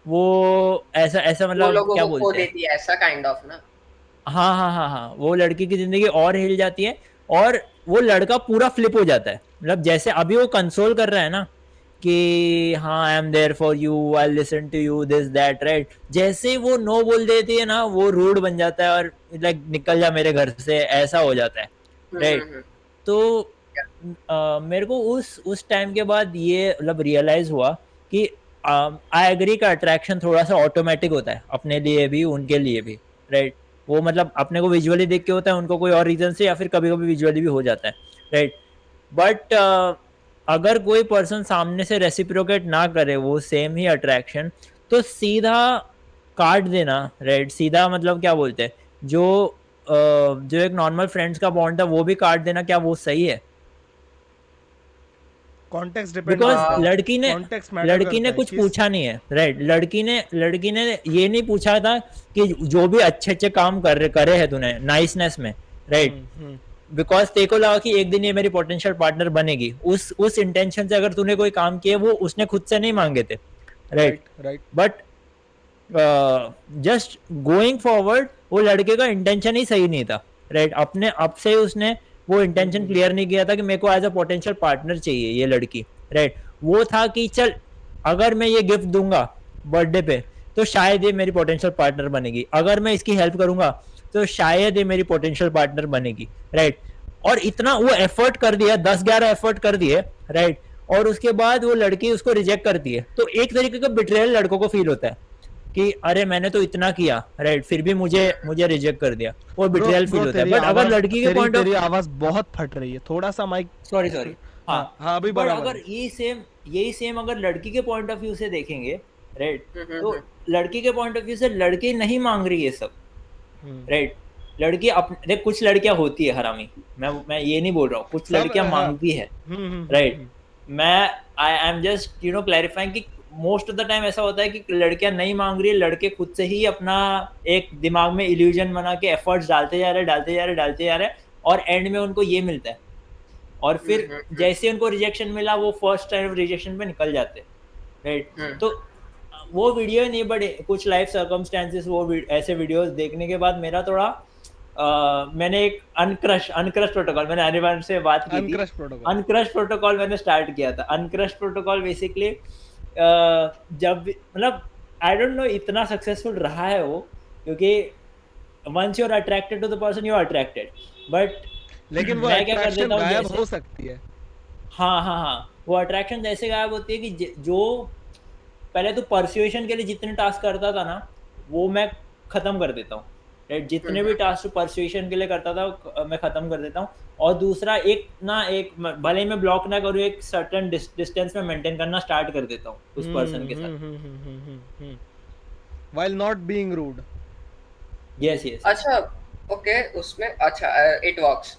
वो ऐसा वो मतलब लोगों क्या को खो बोलते हैं, देती है, ऐसा काइंड ऑफ ना। हाँ, वो लड़की की जिंदगी और हिल जाती है, और वो लड़का पूरा फ्लिप हो जाता है, मतलब जैसे अभी वो कंसोल कर रहा है ना कि हाँ I am there for you, I listen to you, this that, right, जैसे वो नो बोल देती है ना, वो रूड बन जाता है और लाइक निकल जा मेरे घर से, ऐसा हो जाता है, राइट। तो मेरे को उस टाइम के बाद ये मतलब रियलाइज हुआ कि आई एग्री का अट्रैक्शन थोड़ा सा ऑटोमेटिक होता है, अपने लिए भी उनके लिए भी, राइट। वो मतलब अपने को विजुअली देख के होता है, उनको कोई और रीजन से, या फिर कभी कभी विजुअली भी हो जाता है, राइट। बट अगर कोई पर्सन सामने से रेसिप्रोकेट ना करे वो सेम ही अट्रैक्शन, तो सीधा काट देना, राइट, सीधा मतलब क्या बोलते हैं, जो एक नॉर्मल फ्रेंड्स का बॉन्ड था वो भी काट देना, क्या वो सही है? कॉन्टेक्स्ट डिपेंड बिकॉज करता है, लड़की ने कुछ पूछा नहीं है, राइट। लड़की ने ये नहीं पूछा था कि जो भी अच्छे अच्छे काम करे हैं तूने नाइसनेस में, राइट, बिकॉज तेरे को लगा कि एक दिन ये मेरी पोटेंशियल पार्टनर बनेगी, उस इंटेंशन से अगर तूने कोई काम किया, वो उसने खुद से नहीं मांगे थे, right. But just going forward वो लड़के का इंटेंशन ही सही नहीं था, राइट। अपने अब से उसने वो इंटेंशन क्लियर नहीं किया था कि मेरे को एज अ पोटेंशियल पार्टनर चाहिए ये लड़की, राइट। वो था कि चल अगर मैं ये गिफ्ट दूंगा बर्थडे पे, तो शायद ये मेरी पोटेंशियल पार्टनर बनेगी, अगर मैं इसकी हेल्प करूंगा तो शायद ये मेरी पोटेंशियल पार्टनर बनेगी, राइट। और इतना वो एफर्ट कर दिया, 10-11 एफर्ट कर दिए, राइट, और उसके बाद वो लड़की उसको रिजेक्ट करती है, तो एक तरीके का बिट्रेयल लड़कों को फील होता है कि अरे मैंने तो इतना किया, राइट, फिर भी मुझे रिजेक्ट कर दिया, वो बिट्रेयल फील होता है। बट अगर लड़की के पॉइंट ऑफ तेरी आवाज बहुत फट रही है, थोड़ा सा माइक, सॉरी हाँ अभी बट बड़ा अगर यही सेम अगर लड़की के पॉइंट ऑफ व्यू से देखेंगे, राइट, तो लड़की के पॉइंट ऑफ व्यू से लड़की नहीं मांग रही है सब, राइट। लड़की देख, कुछ लड़कियां होती है हरामी, मैं ये नहीं बोल रहा हूँ, कुछ लड़कियां मांगती है, राइट। मैं आई एम जस्ट क्लैरिफाइंग कि मोस्ट ऑफ द टाइम ऐसा होता है कि लड़कियां नहीं मांग रही है, लड़के खुद से ही अपना एक दिमाग में इल्यूजन बना के एफर्ट्स डालते जा रहे हैं, और एंड में उनको ये मिलता है, और फिर जैसे उनको रिजेक्शन मिला वो फर्स्ट टाइम रिजेक्शन पे निकल जाते, राइट। तो वो वीडियो नहीं, बट कुछ लाइफ सर्कमस्टेंसेस, वो ऐसे वीडियोस देखने के बाद मेरा थोड़ा मैंने एक अनक्रश प्रोटोकॉल, मैंने अनिर्बान से बात की थी, अनक्रश प्रोटोकॉल मैंने स्टार्ट किया था। अनक्रश प्रोटोकॉल बेसिकली जब मतलब आई डोंट नो इतना सक्सेसफुल रहा है वो, क्योंकि once you're attracted to the person, you're attracted. But लेकिन वो मैं क्या कर अट्रैक्शन देता हूँ गायब जैसे, हो सकती है। हाँ, वो अट्रैक्शन जैसे गायब होती है कि जो पहले तो परसुएशन के लिए जितने टास्क करता था ना, वो मैं खत्म कर देता हूँ, राइट? जितने भी टास्क परसुएशन के लिए करता था मैं खत्म कर देता हूँ। और दूसरा एक भले ही मैं ब्लॉक ना करूँ, एक सर्टेन डिस्टेंस में मेंटेन करना स्टार्ट कर देता हूँ उस पर्सन के साथ। while not being rude। Yes yes. अच्छा ओके, उसमें अच्छा इट वर्क्स,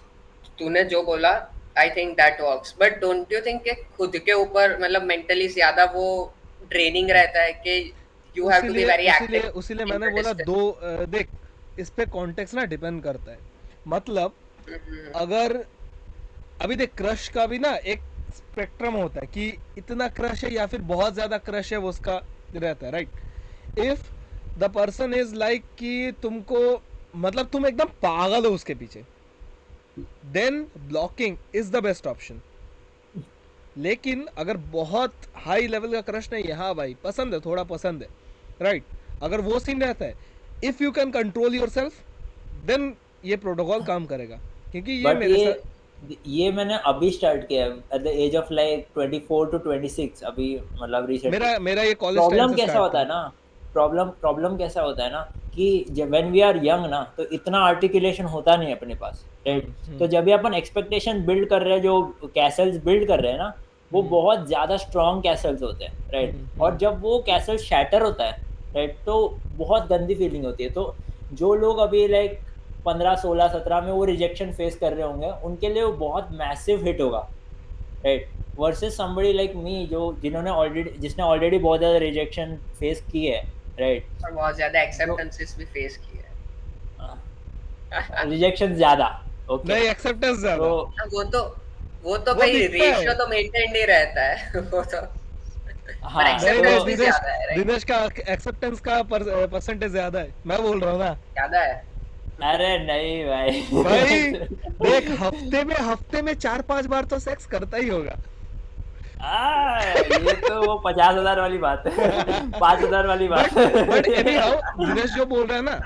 तूने जो बोला I think that works, but don't you think कि खुद के ऊपर मतलब मेंटली ज्यादा वो ड्रेनिंग रहता है कि you have to be very active? उसीलिए मैंने बोला दो देख, इस पे कॉन्टेक्स्ट ना डिपेंड करता है। मतलब अगर अभी देख, क्रश का भी ना एक स्पेक्ट्रम होता है कि इतना क्रश है या फिर बहुत ज्यादा क्रश है, वो उसका रहता है, right? If the person is like कि तुमको मतलब तुम एकदम पागल हो उसके पीछे, then blocking is the best option. लेकिन अगर बहुत हाई लेवल का क्रश नहीं है, हाँ भाई पसंद है, थोड़ा पसंद है, राइट, अगर वो सीन रहता है, if you can control yourself, then ये प्रोटोकॉल काम करेगा। क्योंकि ये बट मेरे साथ ये मैंने अभी स्टार्ट किया है at the age of like 24 to 26 अभी, मतलब रिसेंटली। मेरा ये कॉलेज प्रॉब्लम कैसा होता है ना, प्रॉब्लम कैसा होता है ना कि जब व्हेन वी आर यंग ना, तो इतना आर्टिकुलेशन होता नहीं है अपने पास, राइट? तो जब भी अपन एक्सपेक्टेशन बिल्ड कर रहे हैं, जो कैसल्स बिल्ड कर रहे हैं ना, वो बहुत ज़्यादा स्ट्रॉन्ग कैसल्स होते हैं, राइट? और जब वो कैसल शैटर होता है, राइट, तो बहुत गंदी फीलिंग होती है। तो जो लोग अभी लाइक 15, 16, 17 में वो रिजेक्शन फेस कर रहे होंगे, उनके लिए वो बहुत मैसिव हिट होगा, right? Versus somebody like me, जिसने ऑलरेडी बहुत ज़्यादा रिजेक्शन फेस की है, राइट? और बहुत ज्यादा एक्सेप्टेंसेस भी फेस किए हैं। रिजेक्शन ज़्यादा, ओके नहीं, एक्सेप्टेंस ज्यादा। तो वो तो भाई रेशियो तो मेंटेन नहीं रहता है। वो तो हाँ, पर acceptance भी दिनेश ज्यादा है, right? दिनेश का एक्सेप्टेंस का परसेंटेज ज्यादा है, मैं बोल रहा हूँ ना। ज्यादा है। अरे नहीं भाई भाई देख, हफ्ते में 4-5 बार तो सेक्स करता ही होगा। ये तो वो 50,000 वाली बात है 5,000 वाली बात है। बट एनीहाउ, दिनेश जो बोल रहा है ना,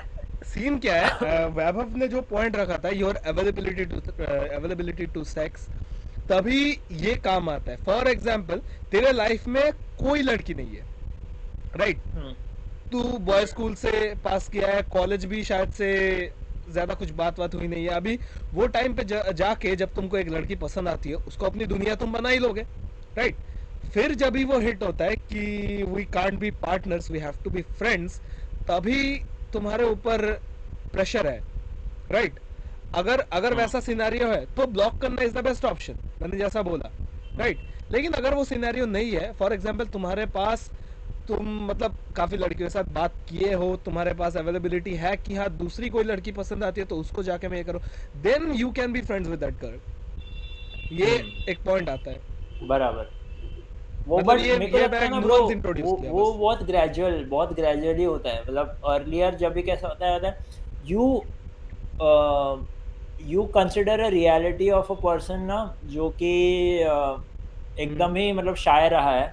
सीन क्या है, वैभव ने जो पॉइंट रखा था, योर अवेलेबिलिटी टू सेक्स, तभी ये काम आता है। फॉर एग्जाम्पल, तेरे लाइफ में कोई लड़की नहीं है, राइट? तू बॉय स्कूल से पास किया है, कॉलेज भी शायद से ज्यादा कुछ बात हुई नहीं है। अभी वो टाइम पे जाके जब तुमको एक लड़की पसंद आती है, उसको अपनी दुनिया तुम बना ही लोगे, राइट? फिर जब भी वो हिट होता है कि we can't be partners, we have to be friends, तभी तुम्हारे ऊपर प्रेशर है, राइट? अगर वैसा सिनेरियो है तो ब्लॉक करना इज द बेस्ट ऑप्शन, मैंने जैसा बोला, राइट? लेकिन अगर वो सिनेरियो नहीं है, फॉर एग्जाम्पल तुम्हारे पास, तुम मतलब काफी लड़कियों के साथ बात किए हो, तुम्हारे पास अवेलेबिलिटी है कि हाँ दूसरी कोई लड़की पसंद आती है तो उसको जाके मैं ये करो, then you can be friends with that girl. ये एक पॉइंट आता है, बराबर। वो मतलब बट मेरे को लगता है ना ब्रो, वो बहुत ग्रेजुअली होता है। मतलब अर्लियर जब भी कैसा होता है, you consider a reality of a person ना, जो कि एकदम ही मतलब शायर रहा है,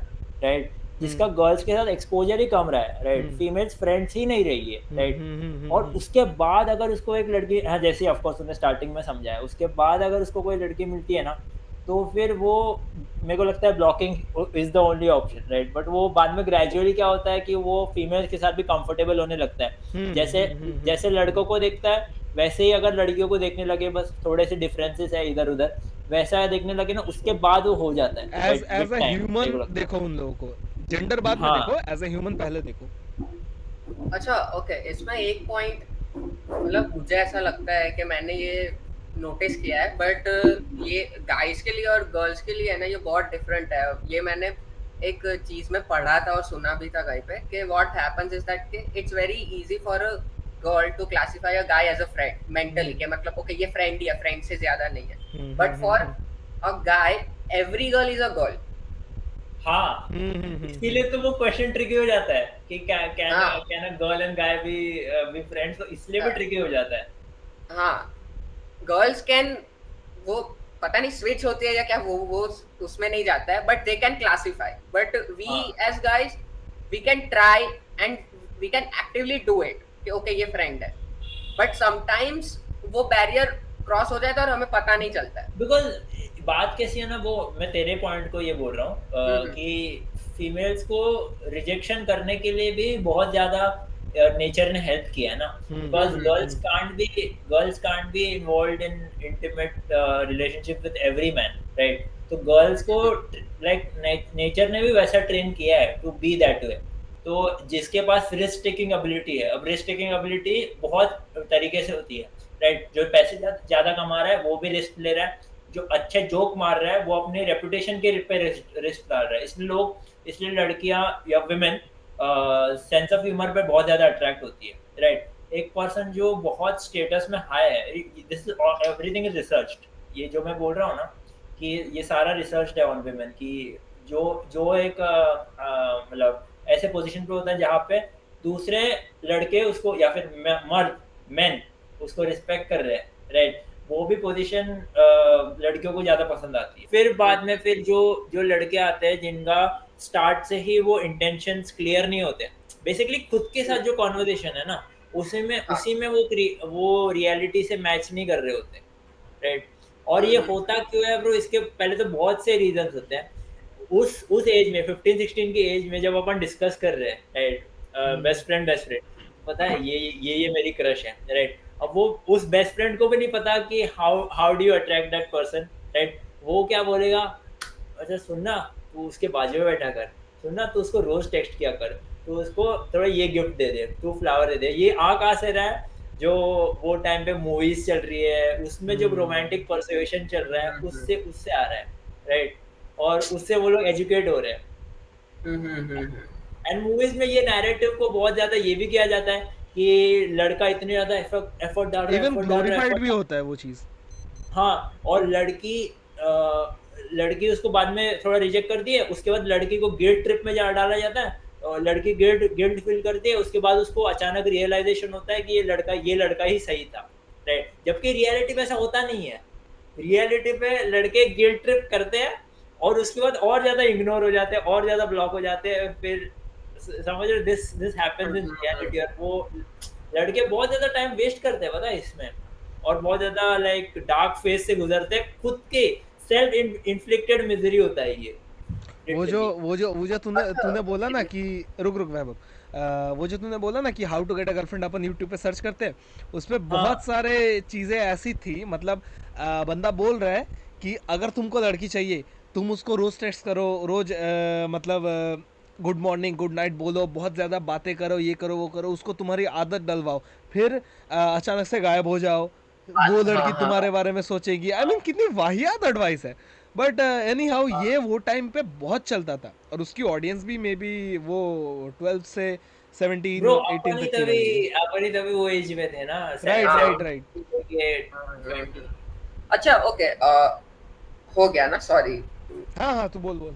राइट? जिसका गर्ल्स के साथ एक्सपोजर ही कम रहा है, राइट? फीमेल्स फ्रेंड्स ही नहीं रही है, राइट? और उसके बाद अगर उसको एक लड़की, हाँ जैसे ऑफ कोर्स तुमने स्टार्टिंग में समझाया, उसके बाद अगर उसको कोई लड़की मिलती है ना, तो फिर वो मेरे को लगता है blocking is the only option, right? But वो बाद में ग्रेजुअली क्या होता है कि वो फीमेल्स के साथ भी कंफर्टेबल होने लगता है। जैसे लड़कों को देखता है, वैसे ही अगर लड़कियों को देखने लगे, बस थोड़े से डिफरेंसेस है इधर उधर, वैसा देखने लगे ना, उसके बाद वो हो जाता है। एज अ ह्यूमन देखो उन लोगों को, जेंडर बाद में देखो, एज अ ह्यूमन पहले देखो। अच्छा ओके, इसमें एक पॉइंट मतलब मुझे ऐसा लगता है कि मैंने ये नोटिस किया है, बट ये गाइस के लिए और गर्ल्स के लिए है ना, ये बहुत डिफरेंट है। ये मैंने एक चीज में पढ़ा था और सुना भी था कहीं पे कि what happens is that it's very easy for a girl to classify a guy as a friend mentally, के मतलब ओके ये फ्रेंड ही है, फ्रेंड से ज्यादा नहीं है। But for a guy every girl is a girl. हाँ, इसके लिए तो वो क्वेश्चन ट्रिकी हो जाता है कि can a girl and guy be friends, तो इसलिए भी ट्रिकी हो जाता है। हाँ, गर्ल्स कैन, वो पता नहीं स्विच होती है या क्या, वो उसमें नहीं जाता है, but they can classify. But we as guys we can try and we can actively do it कि ओके ये फ्रेंड है। बट समटाइम्स वो बैरियर क्रॉस हो जाता है और हमें पता नहीं चलता है. बिकॉज बात कैसी है ना, वो मैं तेरे पॉइंट को ये बोल रहा हूँ कि फीमेल्स को रिजेक्शन करने के लिए भी बहुत ज़्यादा नेचर ने हेल्प किया है ना. Because girls can't be involve in intimate relationship with every man, right. तो गर्ल्स को लाइक नेचर ने भी वैसा ट्रेन किया है टू बी दैट वे. तो जिसके पास रिस्क टेकिंग एबिलिटी है, अब रिस्क टेकिंग एबिलिटी बहुत तरीके से होती है, राइट. जो पैसे ज़्यादा कमा रहा है वो भी रिस्क ले रहा है, जो अच्छे जोक मार रहा है वो अपने रेपुटेशन के पे रिस्क डाल रहा है. इसलिए लड़कियां या विमेन सेंस ऑफ ह्यूमर पे बहुत ज़्यादा अट्रैक्ट होती है, राइट. एक पर्सन जो बहुत स्टेटस में हाई है, this is everything is researched. ये जो मैं बोल रहा हूँ ना कि ये सारा रिसर्च है ऑन विमेन की जो एक मतलब ऐसे पोजीशन पे होता है जहाँ पे दूसरे लड़के उसको या फिर मर्द मैन उसको रिस्पेक्ट कर रहे हैं, राइट. वो भी पोजीशन लड़कियों को ज्यादा पसंद आती है. फिर बाद में फिर जो लड़के आते हैं जिनका स्टार्ट से ही वो इंटेंशंस क्लियर नहीं होते, बेसिकली खुद के साथ जो कॉन्वर्सेशन है ना उसी में वो रियलिटी से मैच नहीं कर रहे होते, राइट. और ये होता क्यों है ब्रो, इसके पहले तो बहुत से रीजंस होते हैं. उस एज में 15-16 की एज में जब अपन डिस्कस कर रहे हैं, राइट, बेस्ट फ्रेंड पता है ये मेरी क्रश है, राइट. अब वो उस बेस्ट फ्रेंड को भी नहीं पता कि how do you attract that person, right. वो क्या बोलेगा, अच्छा सुनना तू उसके बाजू में बैठा कर, सुनना तू उसको रोज टेक्स्ट किया कर, तू उसको थोड़ा ये गिफ्ट दे दे, तू फ्लावर दे दे. ये आ कहाँ से रहा है, जो वो टाइम पे मूवीज चल रही है उसमें जो रोमांटिक परसुएशन चल रहा है उससे आ रहा है, राइट. और उससे वो लोग एजुकेट हो रहे हैं. एंड मूवीज में ये नैरेटिव को बहुत ज्यादा ये भी किया जाता है कि लड़का इतने ज्यादा एफर्ट डाल रहा है, इवन ग्लोरीफाइड भी होता है वो चीज. हाँ, और लड़की उसको बाद में थोड़ा रिजेक्ट करती है, उसके बाद लड़की को गिल्ट ट्रिप में डाला जाता है और लड़की गिल्ट फील करती है. उसके बाद उसको अचानक रियलाइजेशन होता है कि ये लड़का ही सही था, राइट. जबकि रियलिटी में ऐसा होता नहीं है. रियलिटी पे लड़के गिल्ट ट्रिप करते हैं और उसके बाद और ज्यादा इग्नोर हो जाते हैं, और ज्यादा ब्लॉक हो जाते हैं. फिर समझ रहे, दिस हैपेंस इन रियलिटी. और वो लड़के बहुत ज्यादा टाइम वेस्ट करते हैं पता है इसमें, और बहुत ज्यादा लाइक डार्क फेज से गुजरते हैं. खुद के सेल्फ इन्फ्लिक्टेड मिजरी होता है ये. वो जो तूने बोला ना कि रुक वैभव, वो जो तूने बोला ना कि how to get a girlfriend अपन यूट्यूब पे सर्च करते हैं, उसमें बहुत सारे चीजें ऐसी थी. मतलब बंदा बोल रहा है कि अगर तुमको लड़की चाहिए तुम उसको रोज टेक्स्ट करो, रोज मतलब गुड मॉर्निंग गुड नाइट बोलो, बहुत ज़्यादा बातें करो, ये करो वो करो, उसको तुम्हारी आदत डलवाओ, फिर अचानक से गायब हो जाओ, वो लड़की तुम्हारे बारे में सोचेगी. आई मीन कितनी वाहियात एडवाइस है. बट एनी हाउ ये वो टाइम पे बहुत चलता था और उसकी ऑडियंस भी मे बी वो 12 से 17 18 तक की. अपनी तभी वो एज में थे ना. राइट. अच्छा ओके, हो गया ना, सॉरी. हाँ तू बोल.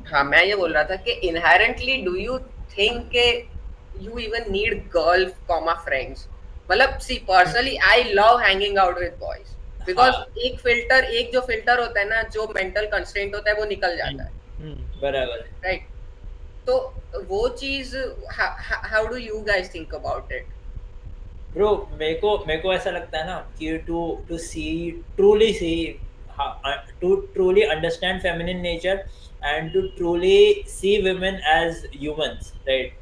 हाँ, मैं ये बोल रहा था कि इनहेरेंटली डू यू थिंक के you even need girl comma friends. मतलब see personally I love hanging out with boys because एक जो फिल्टर होता है ना, जो मेंटल कंस्ट्रेंट होता है वो निकल जाता है. बराबर, राइट. तो वो चीज how do you guys think about it? Bro मेरे को ऐसा लगता है ना कि to truly understand feminine nature and to truly see women as humans, right.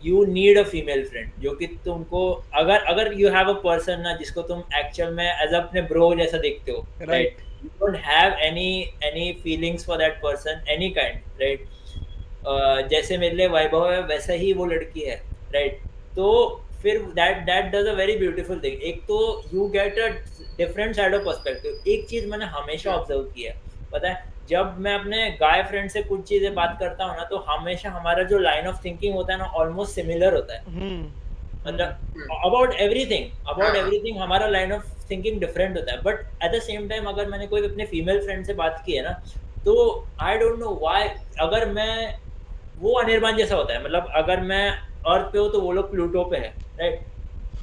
You need a female friend जो कि तुमको अगर you have a person ना जिसको तुम एक्चुअल में एज अपने ब्रो जैसा देखते हो, right. You don't have any feelings for that person any kind, right. जैसे मेरे लिए वैभव है वैसा ही वो लड़की है, right. तो फिर that does a very beautiful thing. एक तो you get a different side of perspective. एक चीज मैंने हमेशा ऑब्जर्व किया है, पता है, जब मैं अपने गाय फ्रेंड से कुछ चीजें बात करता हूँ ना तो हमेशा हमारा जो लाइन ऑफ थिंकिंग होता है ना ऑलमोस्ट सिमिलर होता है. मतलब अबाउट एवरीथिंग हमारा लाइन ऑफ थिंकिंग डिफरेंट होता है. But at the same time अगर मैंने कोई अपने फीमेल फ्रेंड से बात की है ना तो आई डोंट नो व्हाई, अगर मैं वो अनिर्बान जैसा होता है. मतलब अगर मैं अर्थ पे हो तो वो लोग प्लूटो पे है, राइट.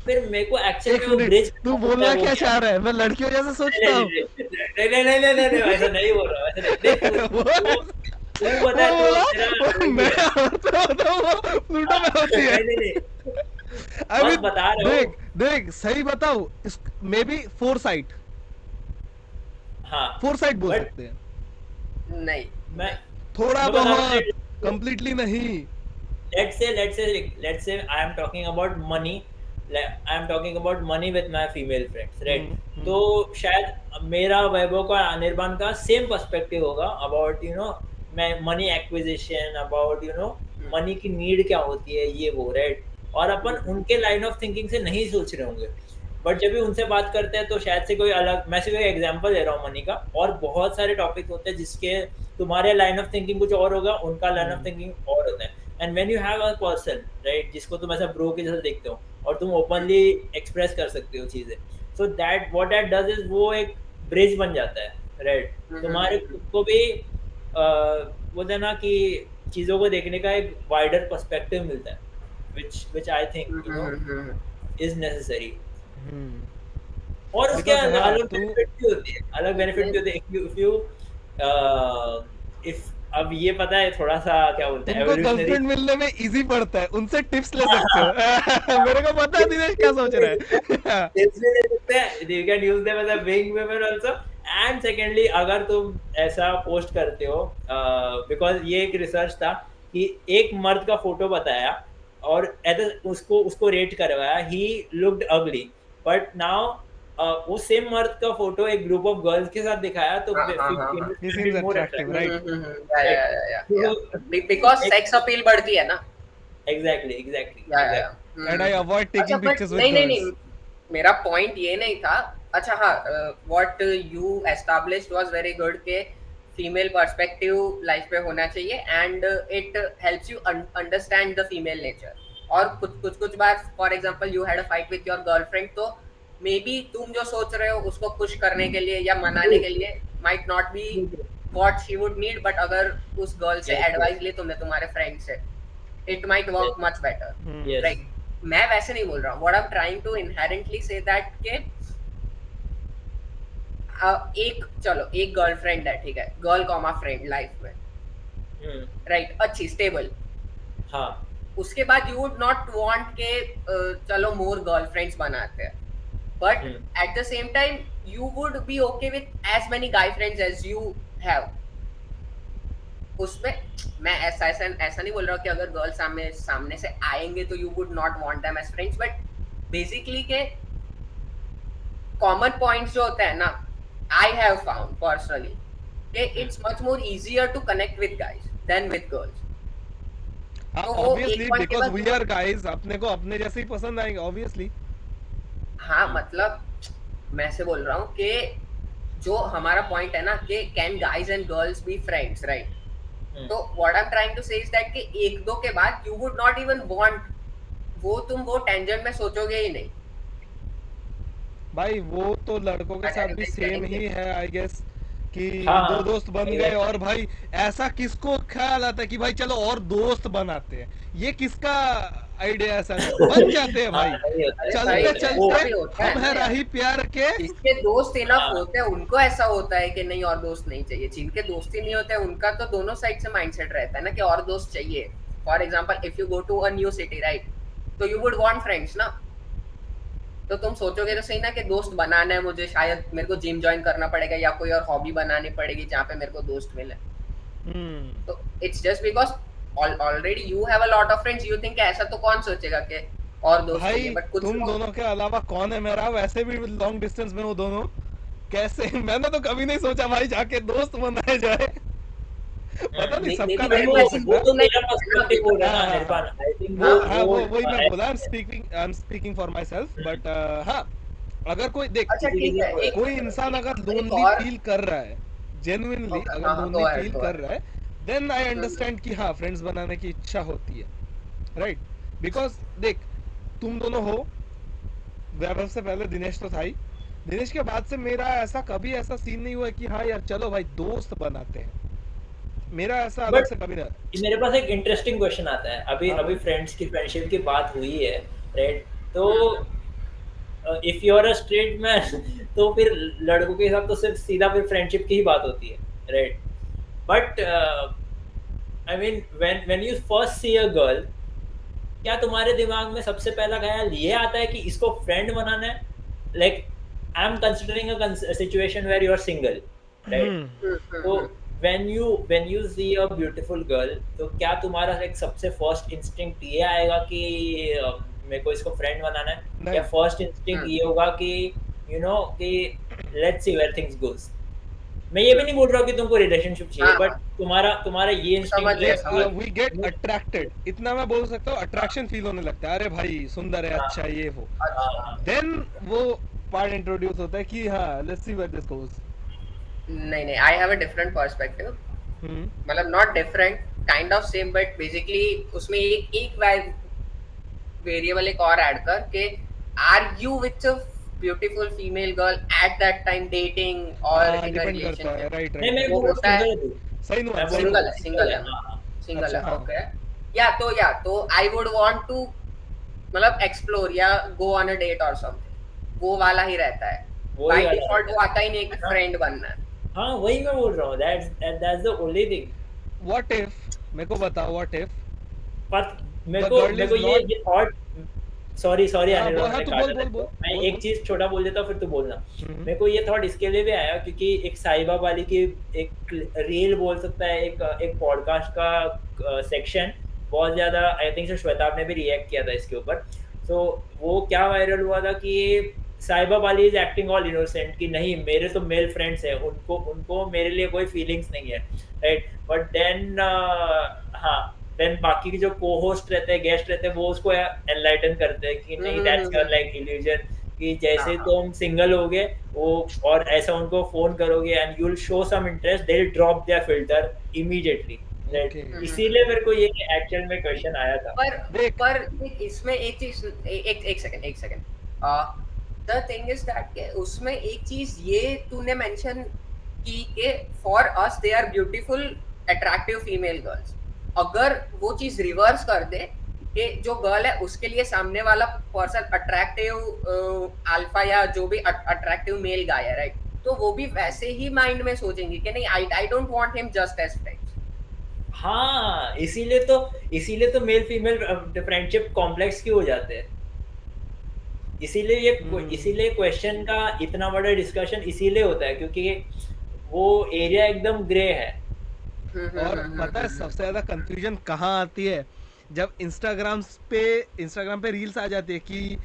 फिर मेरे को एक्चुअली वो ब्रिज तू बोलना क्या चाह रहा है, मैं लड़कियों जैसा सोचता हूं. नहीं ऐसा नहीं बोल रहा, वैसे नहीं. तू बता, मैं अर्थ पे होता हूं, वो प्लूटो में होती है. I बस mean, बता रहे हो। देख सही बताओ, मे बी फोरसाइट हाँ बोल बट सकते हैं, नहीं मैं थोड़ा मैं बता रहा हूँ, बहुत, कंप्लीटली नहीं। let's say I am talking about money, I am talking about money with my female friends, right? तो शायद मेरा वैभव का अनिर्बान का सेम पर्सपेक्टिव होगा अबाउट मैं मनी एक्विजिशन, अबाउट मनी की नीड क्या होती है, ये वो, राइट? और अपन उनके लाइन ऑफ थिंकिंग से नहीं सोच रहे होंगे, बट जब भी उनसे बात करते हैं तो शायद से कोई अलग, मैं सिर्फ एक एग्जांपल दे रहा हूँ मनी का, और बहुत सारे टॉपिक होते हैं जिसके तुम्हारे लाइन ऑफ थिंकिंग कुछ और होगा, उनका लाइन ऑफ थिंकिंग और होता है। And when you have a person, right, जिसको तुम ऐसा ब्रो के जैसे देखते हो और तुम ओपनली एक्सप्रेस कर सकते हो चीजें, so that what that does is वो एक ब्रिज बन जाता है, राइट? तुम्हारे खुद को भी बोलते हैं ना कि चीजों को देखने का एक वाइडर पर्सपेक्टिव मिलता है, which I think is necessary। और उसके Because, हाँ, अलग बेनिफिट भी होती है, अलग बेनिफिट भी होते हैं। if अब ये पता है थोड़ा सा क्या बोलते हैं, तुमको एवोल्यूशनरी गर्लफ्रेंड मिलने में इजी पड़ता है, उनसे टिप्स ले सकते हो। मेरे को पता है दिनेश क्या सोच रहा है। इसलिए ले सकते हैं, you can use them as a wing women also। and secondly, अगर तुम ऐसा पोस्ट करते हो, बिकॉज ये एक रिसर्च था कि एक मर्द का फोटो बताया और उसको रेट करवाया, ही लुक्ड अगली, बट नाउ वो सेम मर्द का फोटो एक ग्रुप ऑफ गर्ल्स के साथ दिखाया तो He seems attractive, right? Because sex appeal बढ़ती है ना। एग्जैक्टली And I avoid अच्छा taking बट pictures with नहीं, girls. मेरा पॉइंट ये नहीं था। अच्छा हाँ, what you established was very good के फीमेल पर्सपेक्टिव लाइफ पे होना चाहिए and it helps you understand the female nature. और कुछ बार for example you had a fight with your girlfriend, तो मे बी तुम जो सोच रहे हो उसको खुश करने के लिए या मनाने के लिए might not be what she would need, but अगर उस गर्ल से एडवाइस ली तुमने तुम्हारे फ्रेंड से, it might work much better, right? मैं वैसे नहीं बोल रहा हूँ। What I am trying to inherently say that के एक गर्लफ्रेंड है, ठीक है, गर्ल कॉमा फ्रेंड लाइफ में, राइट, अच्छी स्टेबल, हाँ, उसके बाद यू वुड नॉट वांट के चलो मोर गर्लफ्रेंड्स बनाते हैं, but at the same time you would be okay with as many guy friends as you have. उसमें मैं ऐसा नहीं बोल रहा हूँ कि अगर गर्ल सामने से आएंगे तो you would not want them as friends, but basically के कॉमन पॉइंट्स जो होते हैं ना, आई हैव फाउंड पर्सनली कि it's much more easier to connect with guys than with girls. Obviously, because we are guys, अपने को अपने जैसे ही पसंद आएंगे, obviously। हाँ, मतलब मैं से बोल रहा हूँ कि जो हमारा पॉइंट है ना कि can guys and girls be friends, right? तो what I am trying to say is that कि एक दो के बाद you would not even want, तुम वो टेंजेंट में सोचोगे ही नहीं। भाई वो तो लड़कों के साथ भी सेम ही है, आई गेस, कि हाँ, दो दोस्त बन गए और भाई ऐसा किसको ख्याल आता है कि भाई चलो और दोस्त बनाते हैं? ये किसका आइडिया? ऐसा बन जाते हैं भाई, चलते चलते हम है राही प्यार के। जिसके दोस्त इनफ होते हैं उनको ऐसा होता है कि नहीं और दोस्त नहीं चाहिए, जिनके दोस्त ही नहीं होते उनका तो दोनों साइड से माइंडसेट रहता है ना कि और दोस्त चाहिए। For example if you go to a new city, right, तो यू वुड वांट फ्रेंड्स ना, तो तुम सोचोगे तो सही ना कि दोस्त बनाना है मुझे, शायद मेरे को जिम ज्वाइन करना पड़ेगा या कोई और हॉबी बनानी पड़ेगी जहाँ पे मेरे को दोस्त मिले। तो it's just because already you have a lot of friends, you think ऐसा तो कौन सोचेगा कि और दोस्त भाई चाहिए, बट कुछ तुम दोनों के अलावा कौन है मेरा? वैसे भी लॉन्ग डिस्टेंस में हो दोनों, कैसे? मैंने तो कभी नहीं सोचा भाई जाके दोस्त बनाया जाए। पता नहीं सबका नहीं हो सकता। वो तो मेरा पर्सपेक्टिव हो रहा है निर्वाण, आई थिंक वो वही मैं बोला, I am speaking for my self, but हाँ, अगर कोई देख, अच्छा ठीक है, कोई इंसान अगर लोनली फील कर रहा है, जेन्युइनली अगर लोनली फील कर रहा है, देन आई अंडरस्टैंड कि हाँ फ्रेंड्स बनाने की इच्छा होती है, राइट? बिकॉज देख, तुम दोनों हो, वैभव से पहले दिनेश तो था ही, दिनेश के बाद से मेरा ऐसा कभी ऐसा सीन नहीं हुआ कि हाँ यार चलो भाई दोस्त बनाते हैं। मेरा ऐसा अलग से कभी नहीं। मेरे पास एक इंटरेस्टिंग क्वेश्चन आता है, अभी फ्रेंड्स की फ्रेंडशिप की बात हुई है, राइट? तो if you are a straight man तो फिर लड़कों के साथ तो सिर्फ सीधा फिर फ्रेंडशिप की ही बात होती है, right? But I mean when you first see a girl, क्या तुम्हारे दिमाग में सबसे पहला ख्याल ये आता है कि इसको फ्रेंड बनाना है? Like I am considering a situation where you are single, right? तो when you see a beautiful girl, तो क्या तुम्हारा एक सबसे फर्स्ट इंस्टिंक्ट ये आएगा कि मेरे को इसको फ्रेंड बनाना है, नहीं। या फर्स्ट इंस्टिंक्ट ये होगा कि कि लेट्स सी वेयर थिंग्स गोस? मैं ये भी नहीं बोल रहा हूँ कि तुमको रिलेशनशिप चाहिए, बट तुम्हारा ये इंस्टिंक्ट वी गेट अट्रैक्टेड, इतना मैं बोल सकता हूँ, अट्रैक्शन फील होने लगता है, अरे भाई सुंदर है, अच्छा ये वो, देन वो पार्ट इंट्रोड्यूस होता है कि हाँ let's see where this goes. नहीं, I have a different perspective, मतलब not different, kind of same, but basically उसमें एक वेरिएबल एक और ऐड कर के are you with a beautiful female girl at that time dating और इन अ रिलेशनशिप? राइट नहीं, मैं वो होता है सही नो सिंगल है, ओके। या तो आई वुड वांट टू मतलब एक्सप्लोर या गो ऑन अ डेट और समथिंग, वो वाला ही रहता है बाय डिफॉल्ट, वो आता ही नहीं कि फ्रेंड बनना है। हाँ, वही मैं बोल रहा हूँ, that's the only thing. What if, मेरे को बताओ, what if पर मेरे को ये थॉट, सॉरी बोल। मैं एक चीज छोटा बोल देता हूँ, फिर तू बोलना। मेरे को ये थॉट इसके लिए भी आया क्योंकि एक साहिबा वाली की एक रील बोल सकता है, एक पॉडकास्ट का सेक्शन बहुत ज्यादा, आई थिंक श्वेता ने भी रिएक्ट किया था इसके ऊपर। तो वो क्या वायरल हुआ था कि साहिबा वाली इज एक्टिंग ऑल इनोसेंट कि नहीं मेरे तो मेल फ्रेंड्स हैं, उनको मेरे लिए कोई फीलिंग्स नहीं है, राइट? बट देन देन बाकी के जो को होस्ट रहते हैं, गेस्ट रहते हैं, वो उसको एनलाइटन करते हैं कि नहीं दैट्स लाइक इल्यूजन, कि जैसे तुम सिंगल होगे वो और ऐसा उनको फोन करोगे and you will show some interest, they will drop their filter immediately, right? इसीलिए मेरे को ये एक्चुअल में क्वेश्चन आया था। पर इसमें एक चीज, एक second, the thing is that के उसमें एक चीज ये तूने मेंशन की कि for us they are beautiful attractive female girls, अगर वो चीज रिवर्स कर दे कि जो गर्ल है उसके लिए सामने वाला पर्सन अट्रैक्टिव अल्फा या जो भी अट्रैक्टिव मेल गाय है, राइट? तो वो भी वैसे ही माइंड में सोचेंगे कि नहीं I don't want him just as friends. हाँ, इसीलिए तो मेल फीमेल फ्रेंडशिप कॉम्प्लेक्स क्यों हो जाते हैं? इसीलिए क्वेश्चन का इतना बड़ा डिस्कशन इसीलिए होता है क्योंकि वो एरिया एकदम ग्रे है। और पता है सबसे ज्यादा कंफ्यूजन कहाँ आती है? जब इंस्टाग्राम पे रील्स आ जाती है कि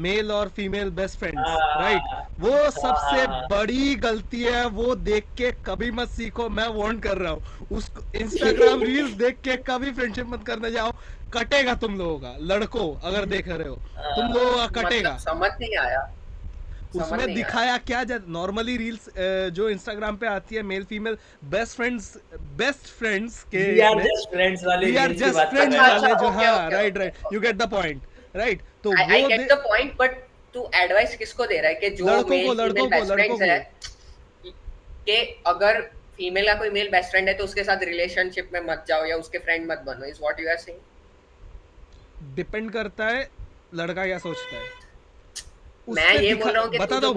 मेल और फीमेल बेस्ट फ्रेंड्स, राइट? वो सबसे बड़ी गलती है, वो देख के कभी मत सीखो, मैं वार्न कर रहा हूँ। उस इंस्टाग्राम रील्स देख के कभी फ्रेंडशिप मत करने जाओ, कटेगा तुम लोगों का। लड़कों अगर देख रहे हो तुम लोगों का कटेगा। मतलब समझ नहीं आया उसमें दिखाया क्या नॉर्मली रील्स जो इंस्टाग्राम पे आती है मेल फीमेल बेस्ट फ्रेंड्स के वी आर जस्ट फ्रेंड्स वाले जो, हाँ right you get the point, right? तो I get the point, but तू एडवाइस किसको दे रहा है कि जो लड़कों को है कि अगर फीमेल का कोई मेल बेस्ट फ्रेंड है तो उसके साथ रिलेशनशिप में मत जाओ या उसके फ्रेंड मत बनो, is what you are saying? Depend करता है लड़का क्या सोचता है। मैं ये बोल रहा हूँ कि बता दो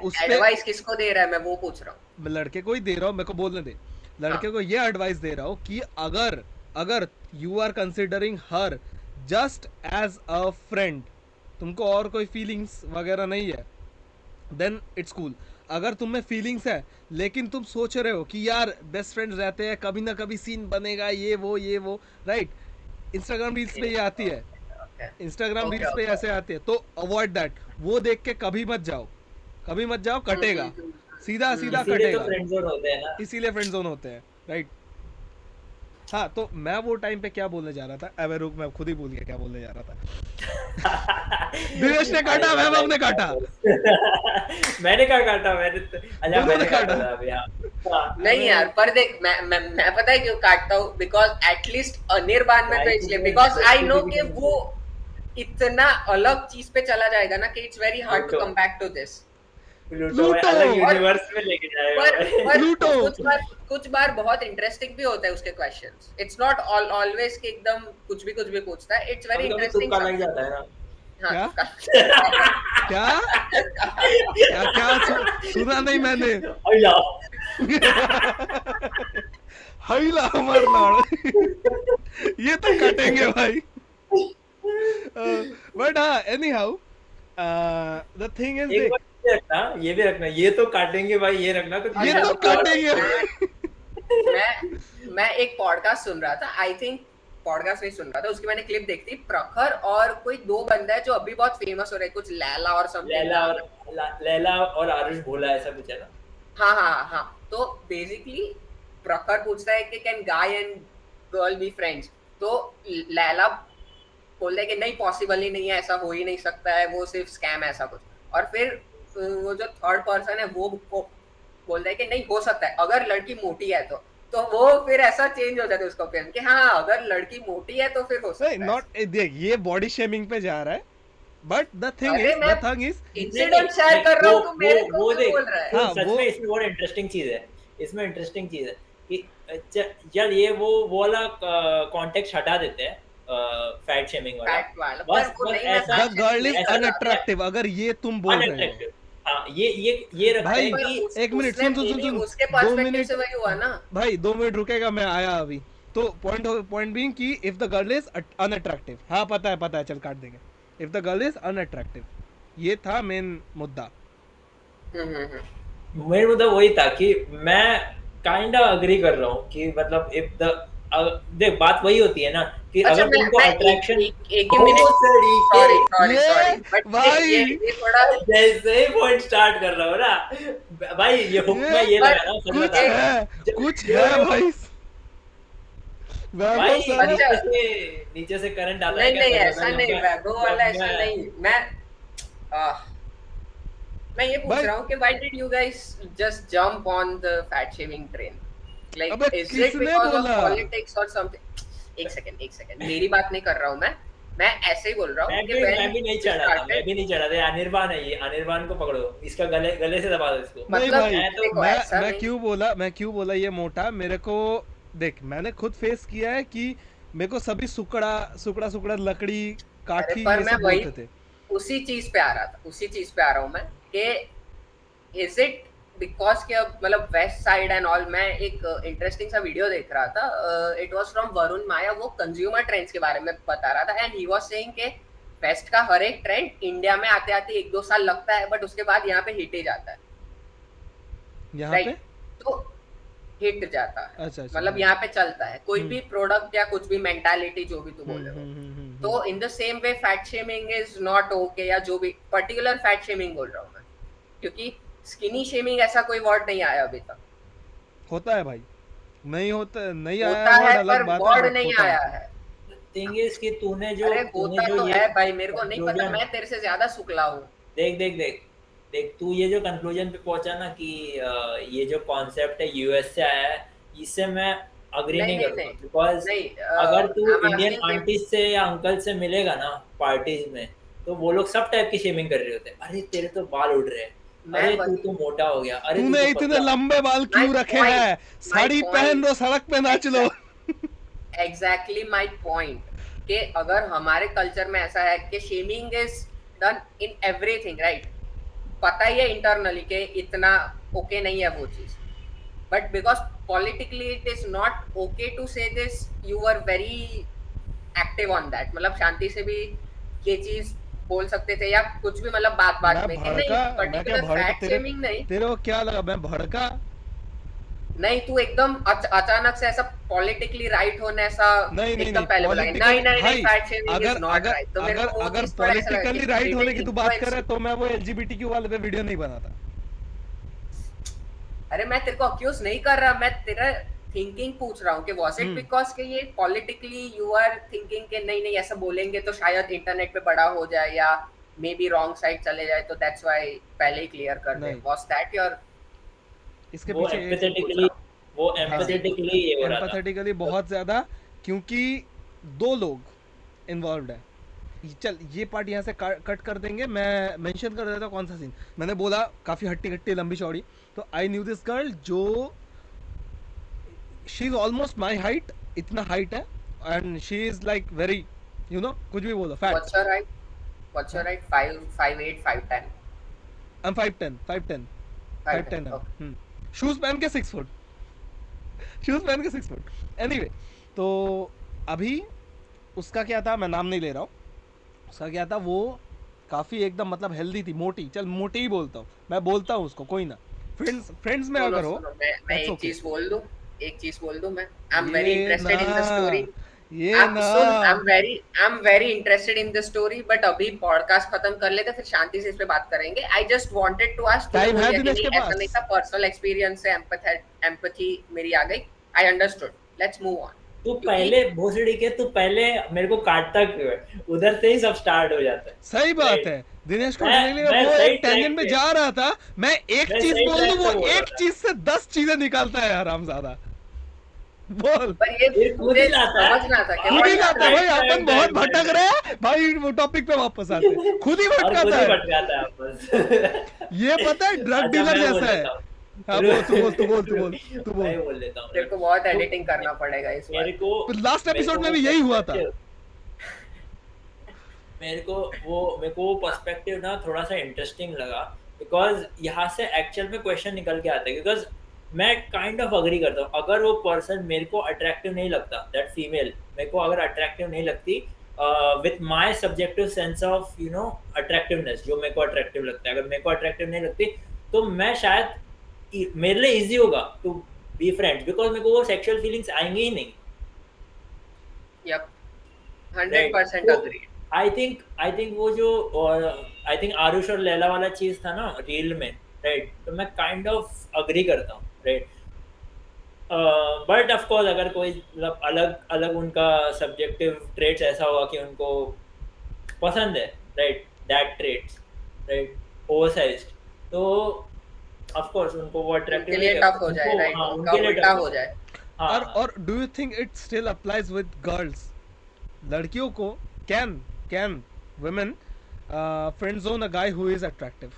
उसपे एडवाइस किसको दे रहा है, मैं वो पूछ रहा हूँ। मैं लड़के को ही दे रहा हूँ, मेरे को बोलने दे। लड़के को ये एडवाइस दे रहा हूँ कि अगर you are considering her just as a friend, तुमको और कोई फीलिंग्स वगैरह नहीं है, देन इट्स कूल। अगर तुम्हें फीलिंग्स है लेकिन तुम सोच रहे हो कि यार बेस्ट फ्रेंड्स रहते हैं, कभी ना कभी सीन बनेगा, ये वो राइट? इंस्टाग्राम रील्स पे ये आती है, इंस्टाग्राम रील्स पे ऐसे आते हैं, तो अवॉइड दैट। वो देख के कभी मत जाओ, कटेगा, सीधा कटेगा। इसीलिए फ्रेंड जोन होते हैं, राइट? हाँ, तो मैं वो टाइम पे क्या बोलने जा रहा था, अबे रुक, मैं खुद ही भूल गया क्या बोलने जा रहा था। दिनेश ने काटा, वैभव ने काटा। मैंने क्या काटा? मैंने काटा था अभी। नहीं यार, पर देख मैं पता है क्यों काटता हूँ, बिकॉज एटलीस्ट अनिर्बान में तो इसलिए बिकॉज आई नो कि वो इतना अलग चीज पे चला जाएगा ना कि it's very hard to come back to this. अलग यूनिवर्स में लेके जाएगा। कुछ बार बहुत इंटरेस्टिंग भी होता है उसके क्वेश्चंस। इट्स नॉट ऑलवेज कि एकदम कुछ भी पूछता है। It's very interesting. लग जाता है ना। क्या सुना नहीं मैंने। हैला हमार लाड़। ये तो कटेंगे भाई। But anyhow, the thing is, एक बार ये भी रखना, ये तो काटेंगे भाई, ये रखना तो ये तो काटेंगे। मैं एक पॉडकास्ट सुन रहा था, आई थिंक पॉडकास्ट नहीं सुन रहा था, उसकी मैंने क्लिप देखी थी। प्रखर और कोई दो बंदा है जो अभी बहुत फेमस हो रहे हैं, कुछ लैला और समथिंग, लैला और आरुष भोला ऐसा कुछ है ना। हाँ। तो बेसिकली प्रखर पूछता है कि can guy and girl be friends, तो लैला बोलता है कि नहीं, पॉसिबल ही नहीं है, ऐसा हो ही नहीं सकता है, वो सिर्फ स्कैम है ऐसा कुछ। और फिर वो जो थर्ड पर्सन है वो बोलता है कि नहीं, हो सकता है अगर लड़की मोटी है तो वो फिर ऐसा चेंज हो जाता है उसका ओपिनियन कि हाँ अगर लड़की मोटी है तो फिर हो सकता है। नॉट देख, ये बॉडी शेमिंग पे जा रहा है, but the thing is incident share कर रहा हूँ तो मेरे को बोल रहा है। हाँ, सच में इसमें बहुत इंटरेस्टिंग चीज है कि चल ये वो वाला कॉन्टेक्स्ट हटा देते हैं, फैट शेमिंग वाला, बस ऐसा द गर्ल इज अनअट्रैक्टिव, अगर ये तुम बोल रहे हो। हाँ, ये रखते भाई हैं कि एक मिनट सुन, उसके 2 पर्सपेक्टिव मिनट से वही हुआ ना भाई, 2 मिनट रुकेगा, मैं आया अभी। तो पॉइंट बीइंग कि if the girl is unattractive, हाँ पता है, चल काट देंगे। If the girl is unattractive, ये था मेन मुद्दा। मेन मुद्दा वही था कि मैं काइंडा अग्री कर रहा हूँ कि मतलब इफ द देख, बात वही होती है ना कि अच्छा, अगर तुमको अट्रैक्शन एक ही मिनट, सॉरी बट भाई ये थोड़ा जैसे ही पॉइंट स्टार्ट कर रहा हूँ ना भाई, ये हुक में ये लगा रहा हूँ, सच बता रहा हूँ। कुछ है भाई, भाई नीचे से करंट आता है। नहीं ऐसा नहीं, वैभव वाला ऐसा नहीं। मैं ये पूछ रहा हूँ कि why did you guys just jump on the fat shaming train? Like, is it because of politics or something? एक सेकंड, मेरी बात नहीं कर रहा हूँ मैं ऐसे ही बोल रहा हूँ कि मैं भी नहीं चढ़ा था। अनिर्बान है ये, अनिर्बान को पकड़ो, इसका गले से दबा दो इसको। मतलब मैं क्यों बोला ये मोटा, मेरे को देख, मैंने खुद फेस किया है कि मेरे को सभी सुकड़ा लकड़ी काठी ये सब बोलते थे। उसी चीज पे आ रहा हूँ मैं कि इज इट बिकॉज के अब मतलब वेस्ट साइड एंड ऑल, मैं एक इंटरेस्टिंग सा वीडियो देख रहा था, इट वाज फ्रॉम वरुण माया, वो कंज्यूमर ट्रेंड्स के बारे में बता रहा था एंड ही वाज सेइंग के वेस्ट का हर एक ट्रेंड इंडिया में आते 1-2 साल लगता है, बट उसके बाद यहाँ पे हिट ही जाता है। यहाँ पे तो हिट जाता है, अच्छा, मतलब यहाँ पे चलता है कोई भी प्रोडक्ट या कुछ भी मेंटालिटी जो भी तू बोले हो। तो in the same way fat shaming is not okay, या जो भी पर्टिकुलर फैट शेमिंग बोल रहा हूँ मैं, क्योंकि स्किनी शेमिंग ऐसा कोई वर्ड नहीं आया अभी तक। होता है भाई, नहीं होता है पर वर्ड नहीं आया है। थिंग इज कि तूने जो होता तो है भाई, मेरे को नहीं पता, मैं तेरे से ज्यादा सुकला हूँ। देख तू ये जो कंक्लूजन पे पहुंचा ना कि ये जो कॉन्सेप्ट है यूएस से आया है, इससे मैं अग्री नहीं करता, बिकॉज अगर तू इंडियन आंटीज से या अंकल से मिलेगा ना पार्टीज में, तो वो लोग सब टाइप की शेमिंग कर रहे होते हैं। अरे तेरे तो बाल उड़ रहे हैं, अरे तू तो मोटा हो गया, अरे तूने इतने लंबे बाल क्यों रखे हैं, साड़ी पहन लो, सड़क पे नाच लो। एग्जैक्टली माय पॉइंट, कि अगर हमारे कल्चर में ऐसा है कि shaming is done in everything, right, पता ही है इंटरनली कि इतना ओके नहीं है वो चीज, but because politically it is not okay to say this, you are very active on that, मतलब शांति से भी ये चीज बोल सकते थे या कुछ भी, मतलब बात में कि नहीं पर्टिकुलर फैट शेमिंग नहीं। तेरे को क्या लगा मैं भड़का? नहीं, तू एकदम अचानक से ऐसा पॉलिटिकली राइट होने ऐसा एकदम पहले बोला नहीं fat shaming is not right. तो अगर पॉलिटिकली राइट होने की तू बात कर रहा है तो मैं वो एलजीबीटीक्यू वाले पे वीडियो नहीं बनाता। अरे मैं तेरे को अक्यूज नहीं कर रहा, मैं तेरा थिंकिंग पूछ रहा हूँ कि वाज इट बिकॉज के ये पॉलिटिकली यू आर थिंकिंग कि नहीं ऐसा बोलेंगे तो शायद इंटरनेट पे बड़ा हो जाए या मे बी रॉन्ग साइड चले जाए, तो दैट्स व्हाई पहले ही क्लियर कर दे। वाज दैट योर इसके पीछे एम्पैथेटिकली बहुत ज्यादा, क्योंकि 2 लोग इन्वॉल्वड है। चल ये पार्ट यहाँ से कट कर देंगे, मैं मेंशन कर देता हूँ कौन सा सीन। मैंने बोला काफी हट्टी लंबी चौड़ी, तो आई न्यू दिस गर्ल जो she is almost my height, इतना हाइट है, and she is like very you know कुछ भी बोलो fat. What's your height? 5'8", 5'10"? I'm 5'10". 5'10". Shoes पहन के 6 फुट। एनीवे, तो अभी उसका क्या था, मैं नाम नहीं ले रहा हूँ, उसका क्या था, वो काफी एकदम मतलब हेल्दी थी, मोटी, चल मोटी ही बोलता हूँ मैं, बोलता हूँ उसको, कोई ना, फ्रेंड्स में अगर हो मैं दैट्स एक ओके। चीज बोल दूं मैं, आई एम वेरी ये ना, इंटरेस्टेड इन द स्टोरी। ये आप ना, सुन, I am very interested in the story, but अभी पॉडकास्ट खत्म कर लेते फिर शांति से इस पे बात करेंगे। I just wanted to ask, तूने टाइम बोल है दिया कि दिनेश नहीं के ऐसा नहीं पास? था, पर्सनल एक्सपीरियंस से एम्पैथी मेरी आ गई, I understood, let's move on. तू क्योंकि पहले भोसड़ी के, तू पहले मेरे को काटता क्यों है, उधर से ही सब स्टार्ट हो जाता है। सही बात है, राइट, दिनेश को मैं डिसएग्री, मैं वो सही एक ट्रैक टेंजेंट में पे जा रहा था, मैं एक मैं चीज सही बोल दूं, ट्रैक वो पे बोल रहा एक था, चीज से 10 चीजें निकालता है हरामजादा। बोल। पर ये फिर खुद मुझे ही लाता है। समझना था कि खुद ही व्हाट राइट लाता है हैपेंड। भाई, राइट अपन राइट बहुत राइट भटक राइट रहे हैं भाई, वो टॉपिक पे वापस आते हैं, खुद ही और खुद भटकाता ही है। भटकाता है वापस। ये पता है ड्रग अच्छा डीलर मैं बोल जैसा है। देता हूँ। हाँ बोल, तू बोल, तू बोल, तू बोल, तू बोल। मैं बोल देता हूँ। तेरे को बहुत तो एडिटिंग करना पड़ेगा इस मेरे बार। को लास्ट मेरे एपिसोड को में वो भी यही हुआ था। पर्सपेक्टिव मेरे को वो पर्सपेक्टिव ना थोड़ा सा इंटरेस्टिंग लगा, बिकॉज यहाँ से एक्चुअल में क्वेश्चन निकल के आता है। बिकॉज मैं काइंड ऑफ अग्री करता हूँ, अगर वो पर्सन मेरे को अट्रैक्टिव नहीं लगता, दैट फीमेल मेरे को अगर अट्रैक्टिव नहीं लगती with my subjective sense of you know attractiveness, जो मेरे को अट्रैक्टिव लगता है, अगर मेरे को अट्रैक्टिव नहीं लगती तो मैं शायद मेरे लिए इजी होगा टू बी फ्रेंड्स, बिकॉज मेरे को वो सेक्सुअल फीलिंग्स आएंगी ही नहीं। Yup, right, 100% agree. I think वो जो आई थिंक आरुष और लैला वाला चीज था ना रील में, राइट, तो मैं काइंड ऑफ अग्री करता हूँ, राइट। बट ऑफ कोर्स अगर कोई मतलब अलग अलग उनका सब्जेक्टिव ट्रेट्स ऐसा होगा कि उनको पसंद है, right, that traits, right, oversized, तो ऑफ कोर्स उनको वो अट्रैक्टिव उनके लिए टफ हो जाए, राइट, हाँ उनका उनके लिए उल्टा टफ हो जाए। हाँ और do you think it still applies with girls? लड़कियों को can women friend zone a guy who is attractive?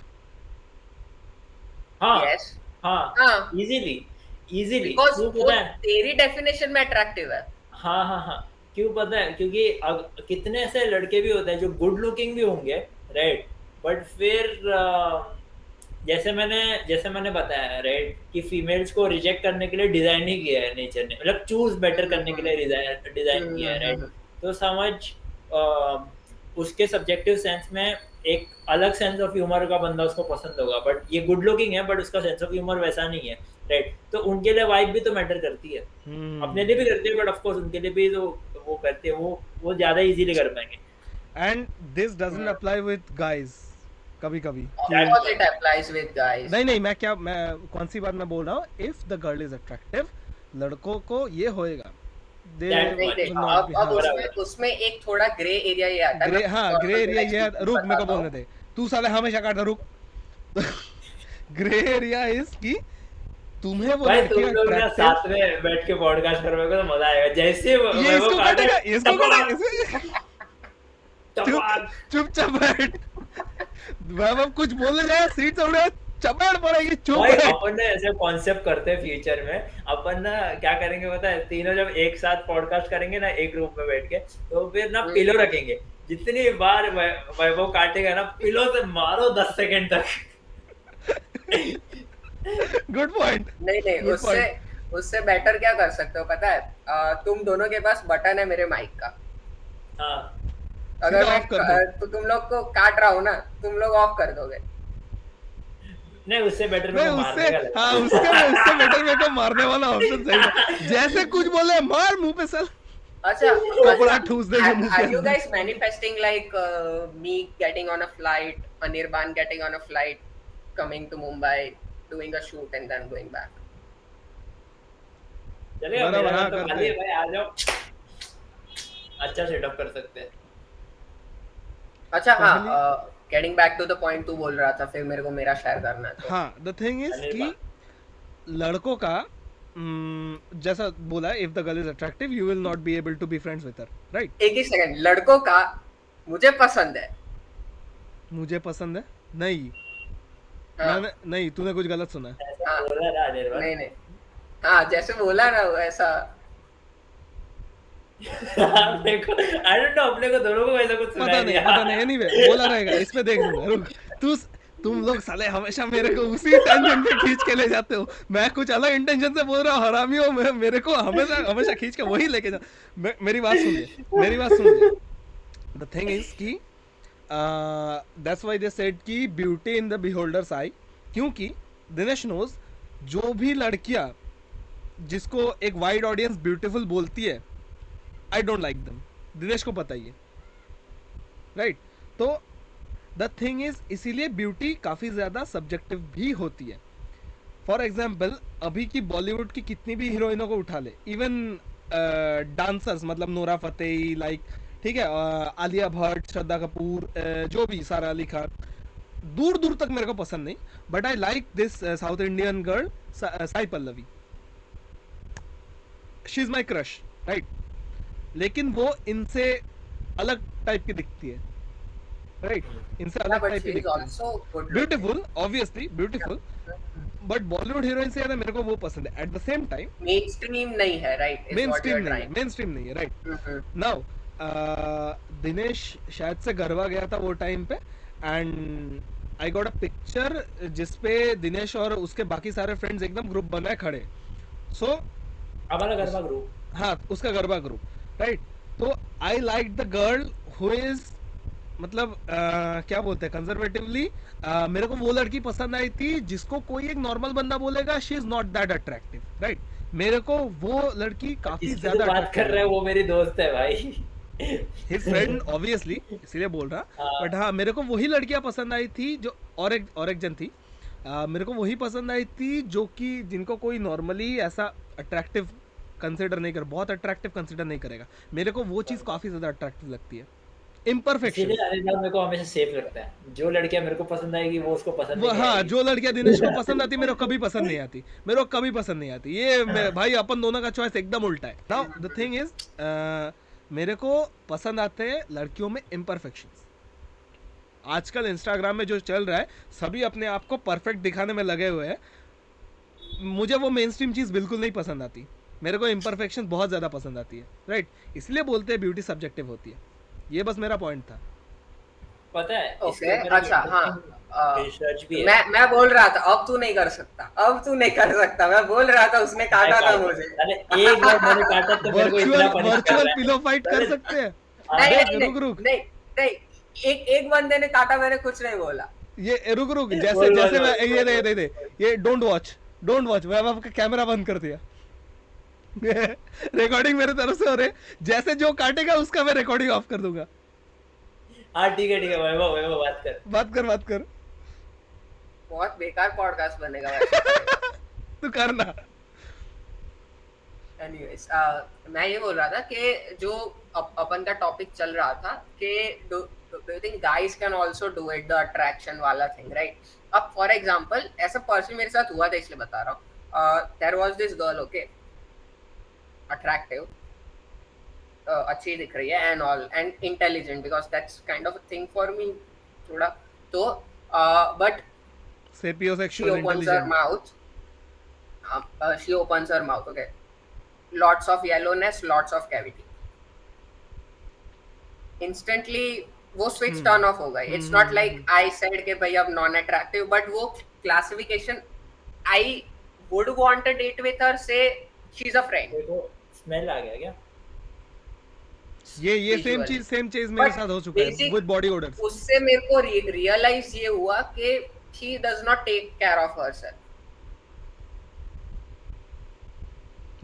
हाँ यस, हाँ हाँ, इजीली बिकॉज क्यों वो पता है? तेरी डेफिनेशन में अट्रैक्टिव है। हाँ हाँ हाँ, क्यों पता है? क्योंकि कितने ऐसे लड़के भी होते हैं जो गुड लुकिंग भी होंगे, राइट, बट फिर जैसे मैंने बताया, राइट, कि फीमेल्स को रिजेक्ट करने के लिए डिजाइन ही किया है नेचर ने, मतलब चूज बेटर करने के लिए डिजाइन किया है, राइट। तो समझ उसके सब्जेक्टिव सेंस में एक अलग सेंस ऑफ ह्यूमर का बंदा उसको पसंद होगा, बट ये गुड लुकिंग है बट उसका सेंस ऑफ ह्यूमर वैसा नहीं है, राइट। तो उनके लिए वाइब भी तो मैटर करती है, अपने लिए भी करती है, बट ऑफ कोर्स उनके लिए भी तो वो करते हैं, वो ज्यादा इजीली कर पाएंगे। And this doesn't apply with guys कभी कभी। Because it applies with guys. नहीं, मैं कौन सी बात मैं बोल रहा हूँ, if the girl is attractive, लड़कों को ये होएगा, अब उसमें एक थोड़ा ग्रे एरिया ये आता है। हाँ ग्रे एरिया ये, रुक मेरे को बोलने दे, तू साले हमेशा काटता, रुक। ग्रे एरिया इज कि तुम्हें वो भाई तुम लड़की लोग ना अट्रैक्टिव, साथ में बैठ के पॉडकास्ट करोगे तो मजा आएगा। जैसे ये इसको काटेगा, इसको टपाक। चुपचाप बैठ। वह कुछ बोलने जाए सीट से उड़े चपेट पड़ेगी, चुप भाई रह। अपन ने ऐसे कॉन्सेप्ट करते हैं फ्यूचर में, अपन ना क्या करेंगे पता है? तीनों जब एक साथ पॉडकास्ट करेंगे ना एक रूम में बैठ के, तो फिर ना पिलो रखेंगे, जितनी बार वैभव काटेगा ना पिलो से मारो 10 सेकंड तक। Good point. नहीं उससे बेटर क्या कर सकते हो पता है? तुम दोनों के पास बटन है मेरे माइक का, हाँ अगर ऑफ कर दो। तो तुम लोग को काट रहा हूँ ना, तुम लोग ऑफ कर दोगे। नहीं उससे बेटर नहीं मेरे को मारने का लगा। हाँ उससे बेटर मेरे को मारने वाला ऑप्शन सही है। जैसे कुछ बोले मार मुंह पे सर, अच्छा, कपड़ा ठूस देंगे मुंह पे। Are you guys manifesting like me getting on a flight, Anirban getting on a flight, coming to Mumbai, doing a shoot and then going back? चलेगा, बराबर, मेरा हाँ, तो करते खाली है हैं। भाई, आ जाओ, अच्छा सेटअप कर सकते हैं। अच्छा हाँ, getting back to the point तू बोल रहा था, फिर मेरे को मेरा शेयर करना है तो। हाँ द थिंग इज कि लड़कों का जैसा बोला, if the girl is attractive you will not be able to be friends with her, right. एक ही सेकंड, लड़कों का मुझे पसंद है। मुझे पसंद है नहीं, हाँ, नहीं तूने कुछ गलत सुना है। ऐसा बोला ना अनिर्बान। नहीं हाँ जैसे बोला ना वैसा। अपने को आई डोंट नो, अपने को दोनों को ऐसा कुछ सुनाई दिया। पता नहीं एनीवे बोला रहेगा, इस पे देख लूंगा, रुक। तू तुम लोग साले हमेशा मेरे को उसी टेंशन पे खींच के ले जाते हो। मैं कुछ अलग इंटेंशन से बोल रहा हूँ, हरामी हो, मेरे को हमेशा हमेशा खींच के वही लेके जा। मेरी बात सुनिए, मेरी बात सुनिए। द थिंग इज कि दैट्स व्हाई दे सेड कि ब्यूटी इन द बिहोल्डर्स आई, क्योंकि दिनेश नोज जो भी लड़कियां जिसको एक वाइड ऑडियंस ब्यूटीफुल बोलती है, I don't like them. Dinesh को पता ही है, राइट? तो द थिंग इज इसीलिए ब्यूटी काफ़ी ज़्यादा सब्जेक्टिव भी होती है। फॉर एग्जाम्पल अभी की बॉलीवुड की कितनी भी हीरोइनों को उठा ले, इवन डांसर्स, मतलब नोरा फतेही, लाइक ठीक है, आलिया भट्ट, श्रद्धा कपूर, जो भी, सारा अली खान, दूर दूर तक मेरे को पसंद नहीं, but I like this south Indian girl Sai Pallavi, she is my crush, right? लेकिन वो इनसे अलग टाइप की दिखती है, राइट? इनसे अलग टाइप की दिखती है, beautiful, obviously beautiful, but Bollywood heroine से ज्यादा मेरे को वो पसंद है। At the same time main stream नहीं है, राइट? मेन स्ट्रीम नहीं है, राइट? नाउ दिनेश शायद से गरबा गया था वो टाइम पे, and I got a picture जिसपे दिनेश और उसके बाकी सारे फ्रेंड्स एकदम ग्रुप बनाए खड़े, सो हमारा गरबा ग्रुप, हाँ उसका गरबा ग्रुप, राइट? तो I like the girl who is, मतलब क्या बोलते हैं कंजर्वेटिवली, मेरे को वो लड़की पसंद आई थी जिसको कोई एक नॉर्मल बंदा बोलेगा she is not that attractive, right? मेरे को वो लड़की काफी ज्यादा बात कर रहे हैं, वो मेरी दोस्त है भाई, हिज फ्रेंड ऑब्वियसली, इसीलिए बोल रहा, बट हाँ मेरे को वही लड़कियां पसंद आई थी जो, और एक जन थी, मेरे को वही पसंद आई थी जो कि जिनको कोई नॉर्मली ऐसा अट्रैक्टिव कंसिडर नहीं कर, बहुत अट्रैक्टिव कंसिडर नहीं करेगा। मेरे को वो चीज काफी ज्यादा अट्रैक्टिव लगती है, इम्परफेक्शन। मेरे को हमेशा सेफ लगता है, जो लड़कियां मेरे को पसंद आएगी वो उसको पसंद नहीं हाँ, आएगी। जो लड़कियां दिनेश को पसंद आती मेरे को कभी पसंद नहीं आती, मेरे को कभी पसंद नहीं आती। ये भाई अपन दोनों का चॉइस एकदम उल्टा है। नाउ द थिंग इज मेरे को पसंद आते हैं लड़कियों में इम्परफेक्शंस। आजकल इंस्टाग्राम में जो चल रहा है, सभी अपने आप को परफेक्ट दिखाने में लगे हुए हैं। मुझे वो मेन स्ट्रीम चीज बिल्कुल नहीं पसंद आती, मेरे को इम्परफेक्शन बहुत ज्यादा पसंद आती है, राइट? इसलिए बोलते हैं ब्यूटी सब्जेक्टिव होती है। ये बस मेरा पॉइंट था। पता है ओके, अच्छा, हाँ, रिसर्च भी है। मैं बोल रहा था अब तू नहीं कर सकता, मैं बोल रहा था उसने काटा था मुझे। अरे एक बार मैंने काटा तो मेरे को इतना पनिश कर रहा वर्चुअल है। पिलो फाइट कर सकते हैं। नहीं, एक बंदे ने काटा, मैंने कुछ नहीं बोला। ये रुक जैसे मैं ये दे ये डोंट वॉच, मैं आपका कैमरा बंद कर दिया। रिकॉर्डिंग मेरे तरफ से हो रही, जैसे जो काटेगा उसका मैं रिकॉर्डिंग ऑफ कर दूंगा। हाँ ठीक है वैभव बात कर। बहुत बेकार पॉडकास्ट बनेगा वैसे। तू करना। एनीवेज, मैं ये बोल रहा था कि जो अपन का टॉपिक चल रहा था कि do you think guys can also do it, the attraction वाला थिंग, राइट? अब फॉर एग्जांपल ऐसा पर्सन मेरे साथ हुआ था, इसलिए बता रहा हूँ। There was this girl, okay, attractive, अच्छी दिख रही है and all, and intelligent, because that's kind of a thing for me थोड़ा। तो but sapiosexual opens her mouth, she opens her mouth, okay, lots of yellowness, lots of cavity, instantly वो switch turn off हो गई। It's not like I said कि भाई अब non attractive, but वो classification I would want to date with her, say she's a friend। देखो smell आ गया क्या? ये सेम चीज मेरे साथ हो चुका है विद बॉडी ओडर्स। उससे मेरे को रियलाइज ये हुआ कि she does not take care of herself।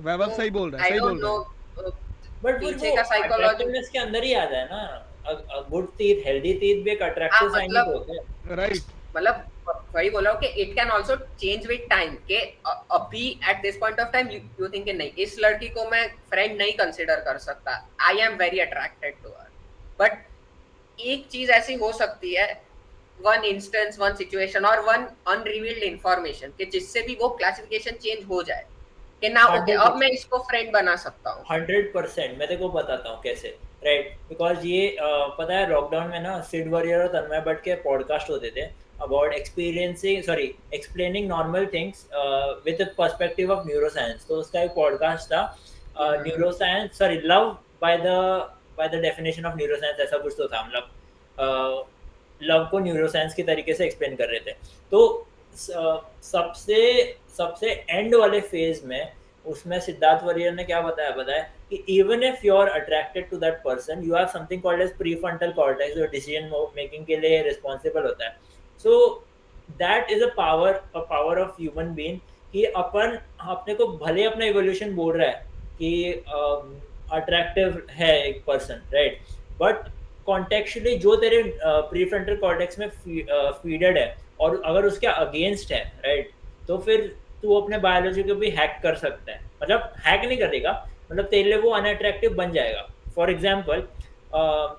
वैभव सही बोल रहा है, बट पीछे का साइकोलॉजी के अंदर ही आता है ना, गुड टीथ, हेल्दी टीथ भी एक अट्रैक्टिव साइन ही होते हैं, राइट? मतलब वही बोला कि it can also change with time, के अभी at this point of time you think नहीं, इस लड़की को मैं फ्रेंड नहीं कंसीडर कर सकता, I am very attracted to her, but एक चीज ऐसी हो सकती है, वन इंस्टेंस, वन सिचुएशन और वन अनरिवील्ड इंफॉर्मेशन, कि जिससे भी वो क्लासिफिकेशन चेंज हो जाए कि ना ओके अब मैं इसको फ्रेंड बना सकता हूँ। 100% मैं तेरे को बताता हूँ कैसे, राइट? बिकॉज ये पता है लॉकडाउन में ना सिड वॉरियर और तन्मय भट्ट के पॉडकास्ट होते थे about explaining normal things with the perspective of neuroscience. तो उसका एक पॉडकास्ट था, love by the definition of neuroscience, ऐसा कुछ तो था, मतलब लव को न्यूरोसाइंस की तरीके से एक्सप्लेन कर रहे थे। तो सबसे सबसे एंड वाले फेज में उसमें सिद्धार्थ वरियर ने क्या बताया कि even if you are attracted to that person, you have something called as prefrontal cortex जो डिसीजन मेकिंग के लिए रिस्पॉन्सिबल होता है। So that is a power of human being कि अपन अपने को भले अपना इवोल्यूशन बोल रहा है कि अट्रैक्टिव है एक पर्सन, राइट, बट कॉन्टेक्चुअली जो तेरे प्रीफ्रंटल कॉर्टेक्स में फीडेड है और अगर उसके अगेंस्ट है, राइट, तो फिर तू अपने बायोलॉजी को भी हैक कर सकता है। मतलब हैक नहीं करेगा, मतलब तेरे लिए वो अनअट्रैक्टिव बन जाएगा। For example,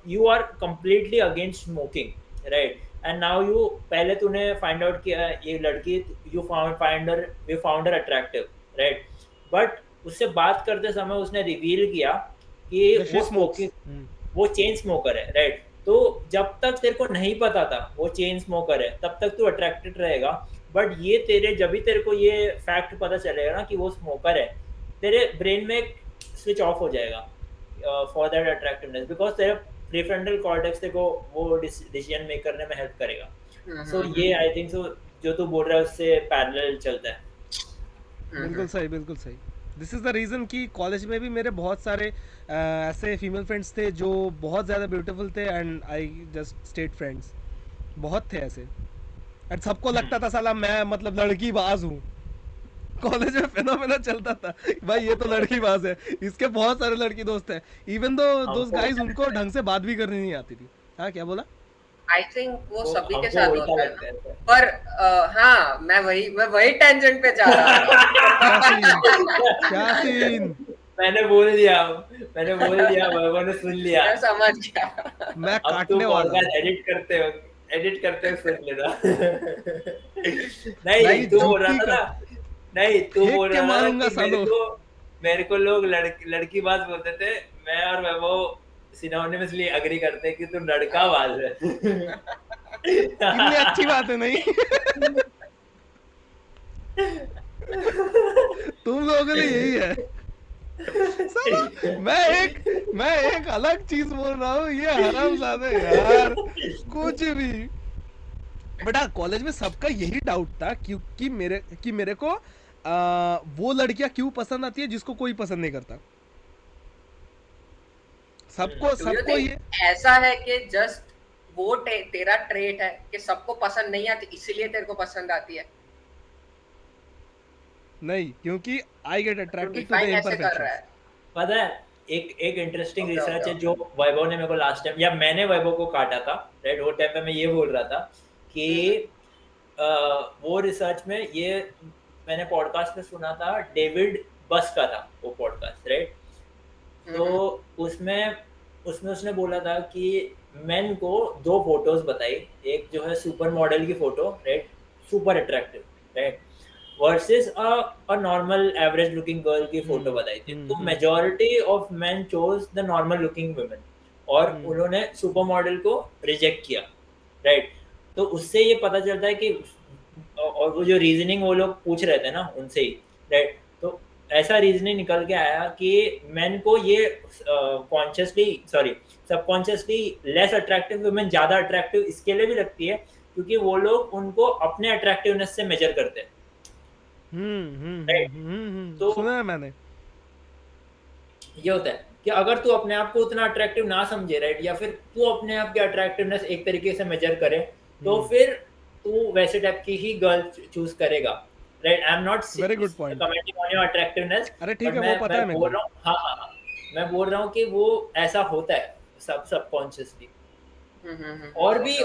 you are completely against smoking, right, and now you पहले तूने फाइंड आउट किया ये लड़की, you found her attractive, right, but उससे बात करते समय उसने रिवील किया कि वो स्मोकिंग, वो चेन स्मोकर है, राइट। तो जब तक तेरे को नहीं पता था वो चेन स्मोकर है तब तक तू अट्रैक्टेड रहेगा, बट ये जब भी तेरे को ये फैक्ट पता चलेगा ना कि वो स्मोकर है, तेरे ब्रेन में एक स्विच ऑफ हो जाएगा फॉर दैट अट्रैक्टिवनेस, बिकॉज तेरे प्रीफ्रंटल कॉर्टेक्स को वो डिसीजन मेक करने में हेल्प करेगा। सो ये आई थिंक सो जो तू बोल रहा है उससे पैरेलल चलता है। बिल्कुल सही, बिल्कुल सही। दिस इज द रीजन कि कॉलेज में भी मेरे बहुत सारे ऐसे फीमेल फ्रेंड्स थे जो बहुत ज़्यादा ब्यूटीफुल थे and I just state friends, बहुत थे ऐसे, एंड सबको लगता था साला मैं मतलब लड़की बाज हूँ। कॉलेज में फेनोमेना चलता था भाई ये तो लड़की बाज है, इसके बहुत सारे लड़की दोस्त हैं, इवन दो दोस गाइस उनको ढंग से बात भी करनी नहीं आती थी। हाँ क्या बोला? आई थिंक वो सभी के साथ होता है, पर हाँ मैं वही टेंजेंट पे जा रहा हूँ। क्या सीन मैंने बोल दिया वैभव ने सुन लिया, मैं समझ गया। मैं काटने वाला हूँ। एडिट करते सुन लेना। नहीं तू बोल रहा था ना, नहीं तू बोल रहा था कि मेरे को लोग लड़की बात बोलते थे, मैं और वैभव सिनोनिमसली एग्री करते हैं कि तू लड़का बाज है। कितनी अच्छी बात है नहीं? तुम लोगों के लिए यही है। मैं एक अलग चीज बोल रहा हूँ, ये हरामजादे यार कुछ भी। बेटा कॉलेज में सबका यही डाउट था क्योंकि मेरे को वो लड़कियां क्यों पसंद आती है जिसको कोई पसंद नहीं करता। सबको ये ऐसा है कि जस्ट वो तेरा ट्रेट है कि सबको पसंद नहीं आती इसलिए तेरे को पसंद आती है। नहीं, क्योंकि I get attracted to the imperfections. पता है एक इंटरेस्टिंग रिसर्च है जो वैभव ने मेरे को लास्ट टाइम, या मैंने वैभव को काटा था, राइट, वो टाइम पे मैं ये बोल रहा था कि वो रिसर्च में ये मैंने पॉडकास्ट में सुना था, डेविड बस का था वो पॉडकास्ट, राइट। तो उसमें उसने बोला था कि मेन को 2 फोटोज बताई, एक जो है सुपर मॉडल की photo, right, super attractive, right, versus a normal average looking girl की फोटो बताई थी। तो majority of main chose the normal looking women और उन्होंने सुपर मॉडल को रिजेक्ट किया, राइट। तो उससे ये पता चलता है कि और वो जो रीजनिंग वो लोग पूछ रहे थे ना उनसे ही, राइट, तो ऐसा रीजनिंग निकल के आया कि मेन को ये सबकॉन्शियसली लेस अट्रैक्टिव वुमेन ज़्यादा अट्रैक्टिव इसके लिए भी लगती है क्योंकि वो लोग उनको अपने अट्रैक्टिवनेस से मेजर करते हैं। तो सुना है मैंने। ये होता है कि अगर तू अपने आप को उतना अट्रैक्टिव ना समझे, राइट, या फिर तू अपने आप की अट्रैक्टिवनेस एक तरीके से मेजर करे तो फिर तू वैसे टाइप की ही गर्ल चूज करेगा, right. I am not very good point commenting on your attractiveness. अरे ठीक है, वो पता है मेरे को। हाँ, मैं बोल रहा हूँ कि वो ऐसा होता है सबकॉन्शियसली। और भी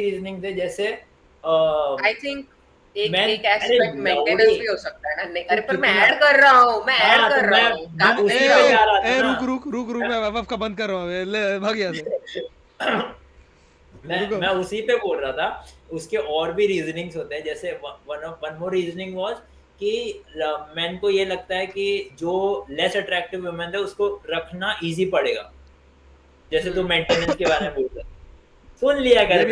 रीजनिंग थे जैसे आई थिंक एक एस्पेक्ट मेंटेनेंस भी हो सकता है ना। नहीं, अरे पर मैं ऐड कर रहा हूँ रुक मैं वैभव का बंद कर रहा हूँ, ले भाग यहाँ से। मैं उसी पे बोल रहा था, उसके और भी रीजनिंग्स होते हैं, जैसे वन मोर रीजनिंग वाज कि मैन को ये लगता है कि जो लेस अट्रैक्टिव वुमेन है उसको रखना इजी पड़ेगा, जैसे तू मेंटेनेंस के बारे में बोल रहा है। सुन लिया कर,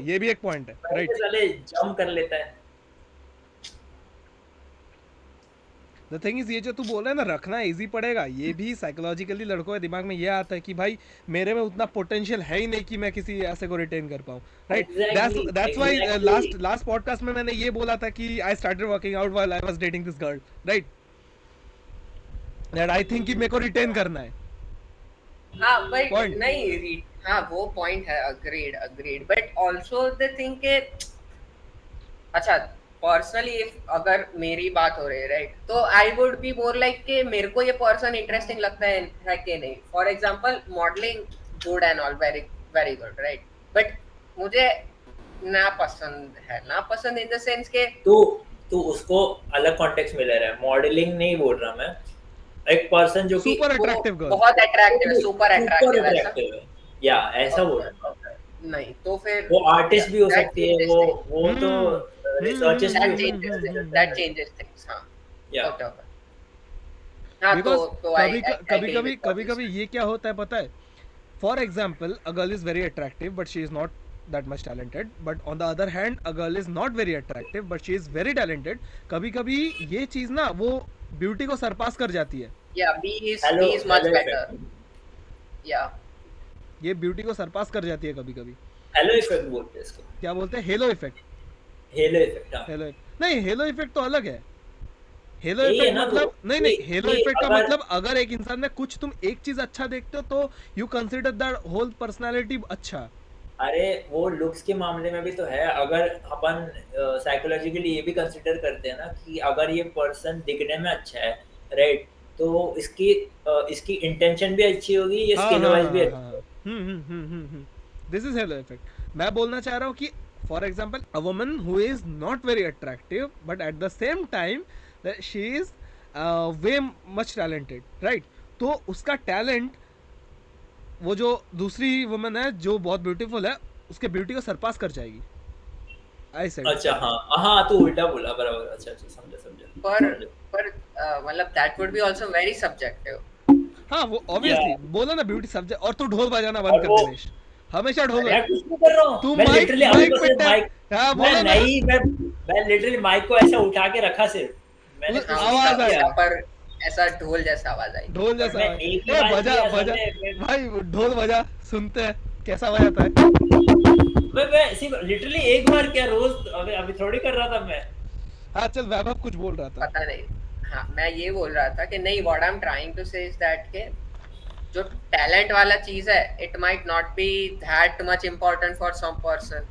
ये भी एक पॉइंट है, राइट। साले जंप कर लेता है। द थिंग इज ये जो तू बोल रहा है ना रखना इजी पड़ेगा, ये भी साइकोलॉजिकली लड़कों के दिमाग में ये आता है कि भाई मेरे में उतना पोटेंशियल है ही नहीं कि मैं किसी ऐसे को रिटेन कर पाऊँ, right? That's why last podcast में मैंने ये बोला था कि I started working out while I was dating this girl, right? That I think कि मेरे को रिटेन करना है। हाँ बट Point. नहीं, हाँ वो पॉइंट है, agreed but also the thing के अच्छा पर्सनली इफ अगर मेरी बात हो रही है राइट, तो I would be more like कि मेरे को ये पर्सन इंटरेस्टिंग लगता है कि नहीं। For example modelling good and all, very very good right, but मुझे ना पसंद इन द सेंस के तू उसको अलग कॉन्टेक्स्ट में ले रहा है, मॉडलिंग नहीं बोल रहा मैं, एक पर्सन जो कि सुपर अट्रैक्टिव गर्ल, बहुत अट्रैक्टिव है, सुपर अट्रैक्टिव है या ऐसा बोल रहा हूं। नहीं तो फिर वो आर्टिस्ट भी हो सकती है, वो तो रिसर्चेस that changes things, हाँ या okay. हाँ बिकॉज कभी ये क्या होता है पता है, for example a girl is very attractive but she is not that much talented, but on the other hand a girl is not very attractive but she is very talented. कभी ये चीज ना वो ब्यूटी को सरपास कर जाती है। B is much better, ये ब्यूटी को सरपास कर जाती है कभी। हेलो इफेक्ट बोलते हैं इसको। क्या बोलते हैं? Hello effect. हेलो इफेक्ट, हाँ। नहीं, हेलो इफेक्ट तो अलग है। हेलो यही है इफेक्ट ना, मतलब तो नहीं हेलो इफेक्ट का अगर- मतलब अगर एक इंसान में कुछ तुम एक चीज अच्छा देखते हो तो you consider that whole personality अच्छा। अरे वो लुक्स के मामले में भी तो है, अगर अपन साइकोलॉजिकली ये भी कंसिडर करते हैं ना कि अगर ये पर्सन दिखने में अच्छा है राइट, तो इसकी इंटेंशन भी अच्छी होगी, ये स्किल वाइज भी अच्छी। This is hello effect. मैं बोलना चाह रहा हूँ कि for example a woman who is not very attractive but at the same time she is way much talented, right? तो उसका टैलेंट वो जो दूसरी वुमन है जो बहुत ब्यूटीफुल है उसके ब्यूटी को सरपास कर जाएगी। आई सेड अच्छा, हाँ तू उल्टा बोला, बराबर। अच्छा समझा। पर मतलब that would be also very subjective. हाँ वो ऑब्वियसली बोला ना ब्यूटी सब्जेक्ट। और तू ढोल बजाना बंद कर दिनेश, हमेशा ढोल मैं कुछ नहीं कर रहा हूँ, तू मैं माइक लिटरली हाँ बोला ना, मैं लिटरली माइक को ऐसा उठा के रखा सिर्फ, मैंने कुछ नहीं आवाज आई किया। पर ऐसा ढोल जैसा आवाज आई। ढोल जैसा मैं एक ही बार बजा किया बजा सबने, भाई ढोल बजा, सुनते हैं कैसा बजाता है। मैं सिर्फ लिटरली एक बार क्या, रोज अभी थोड़ी कर रहा था मैं। हाँ चल वैभव कुछ बोल रहा था। पता नहीं, हाँ मैं ये बोल रहा था कि नहीं, what I am trying to say is that के जो टैलेंट वाला चीज है it might not be that much important for some person,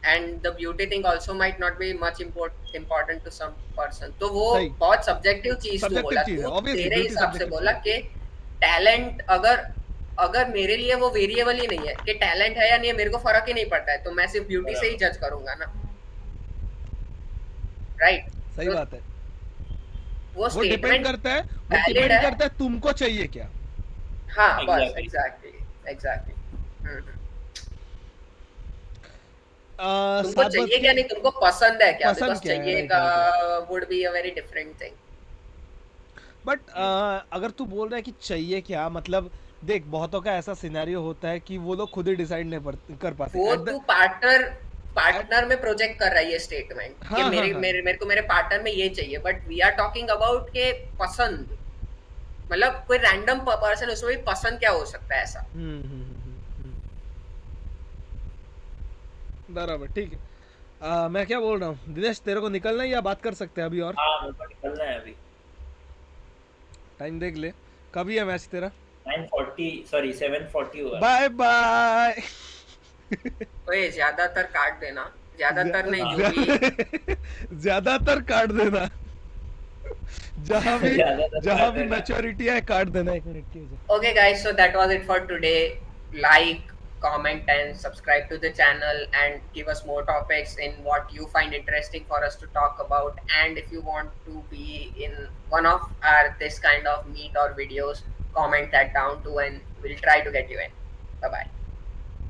and the beauty thing also might not be much important to some person. तो वो सही। बहुत subjective चीज तो बोला चीज है, तू, obviously, तेरे beauty हिसाब से subjective बोला कि टैलेंट अगर मेरे लिए वो वेरिएबल ही नहीं है कि टैलेंट है या नहीं है, मेरे को फर्क ही नहीं पड़ता है, तो मैं सिर्फ ब्यूटी से ही जज करूंगा ना, राइट? सही बात है। वो वो डिपेंड स्टेटमेंट करता है तुमको चाहिए क्या। हाँ बस Exactly. एग्जैक्टली आ, तुमको सात चाहिए बज क्या, के- नहीं तुमको पसंद है क्या, पसंद बिकॉज़ क्या है, चाहिए right, का would be a very different thing. But अगर तू बोल रहा है कि चाहिए क्या, मतलब देख बहुतों का ऐसा सिनेरियो होता है कि वो लोग खुद ही डिसाइड नहीं कर पाते। वो At the- तू पार्टनर में प्रोजेक्ट कर रहा है ये स्टेटमेंट कि हाँ, मेरे हाँ। मेरे को मेरे पार्टनर में ये चाहिए, but we are talking about के पसंद, मतलब कोई रैंडम पर्सन, उसमें भी पसंद क्या हो सकता है ऐसा। बराबर, ठीक है। मैं क्या बोल रहा हूँ दिनेश, तेरे को निकलना है या बात कर सकते हैं अभी? और हाँ मेरे को निकलना है अभी, टाइम देख ले, कभी है मैच तेरा? 7:40 हुआ। Bye bye. ओए ज्यादातर काट देना, ज्यादातर नहीं, जो भी ज्यादातर काट देना। जहाँ भी ज्यादातर काट देना। मैच्योरिटी है काट देना। एक मिनट की हो Okay guys, so that was it for today. Like, comment and subscribe to the channel and give us more topics in what you find interesting for us to talk about. And if you want to be in one of our this kind of meet or videos, comment that down too and we'll try to get you in. Bye bye.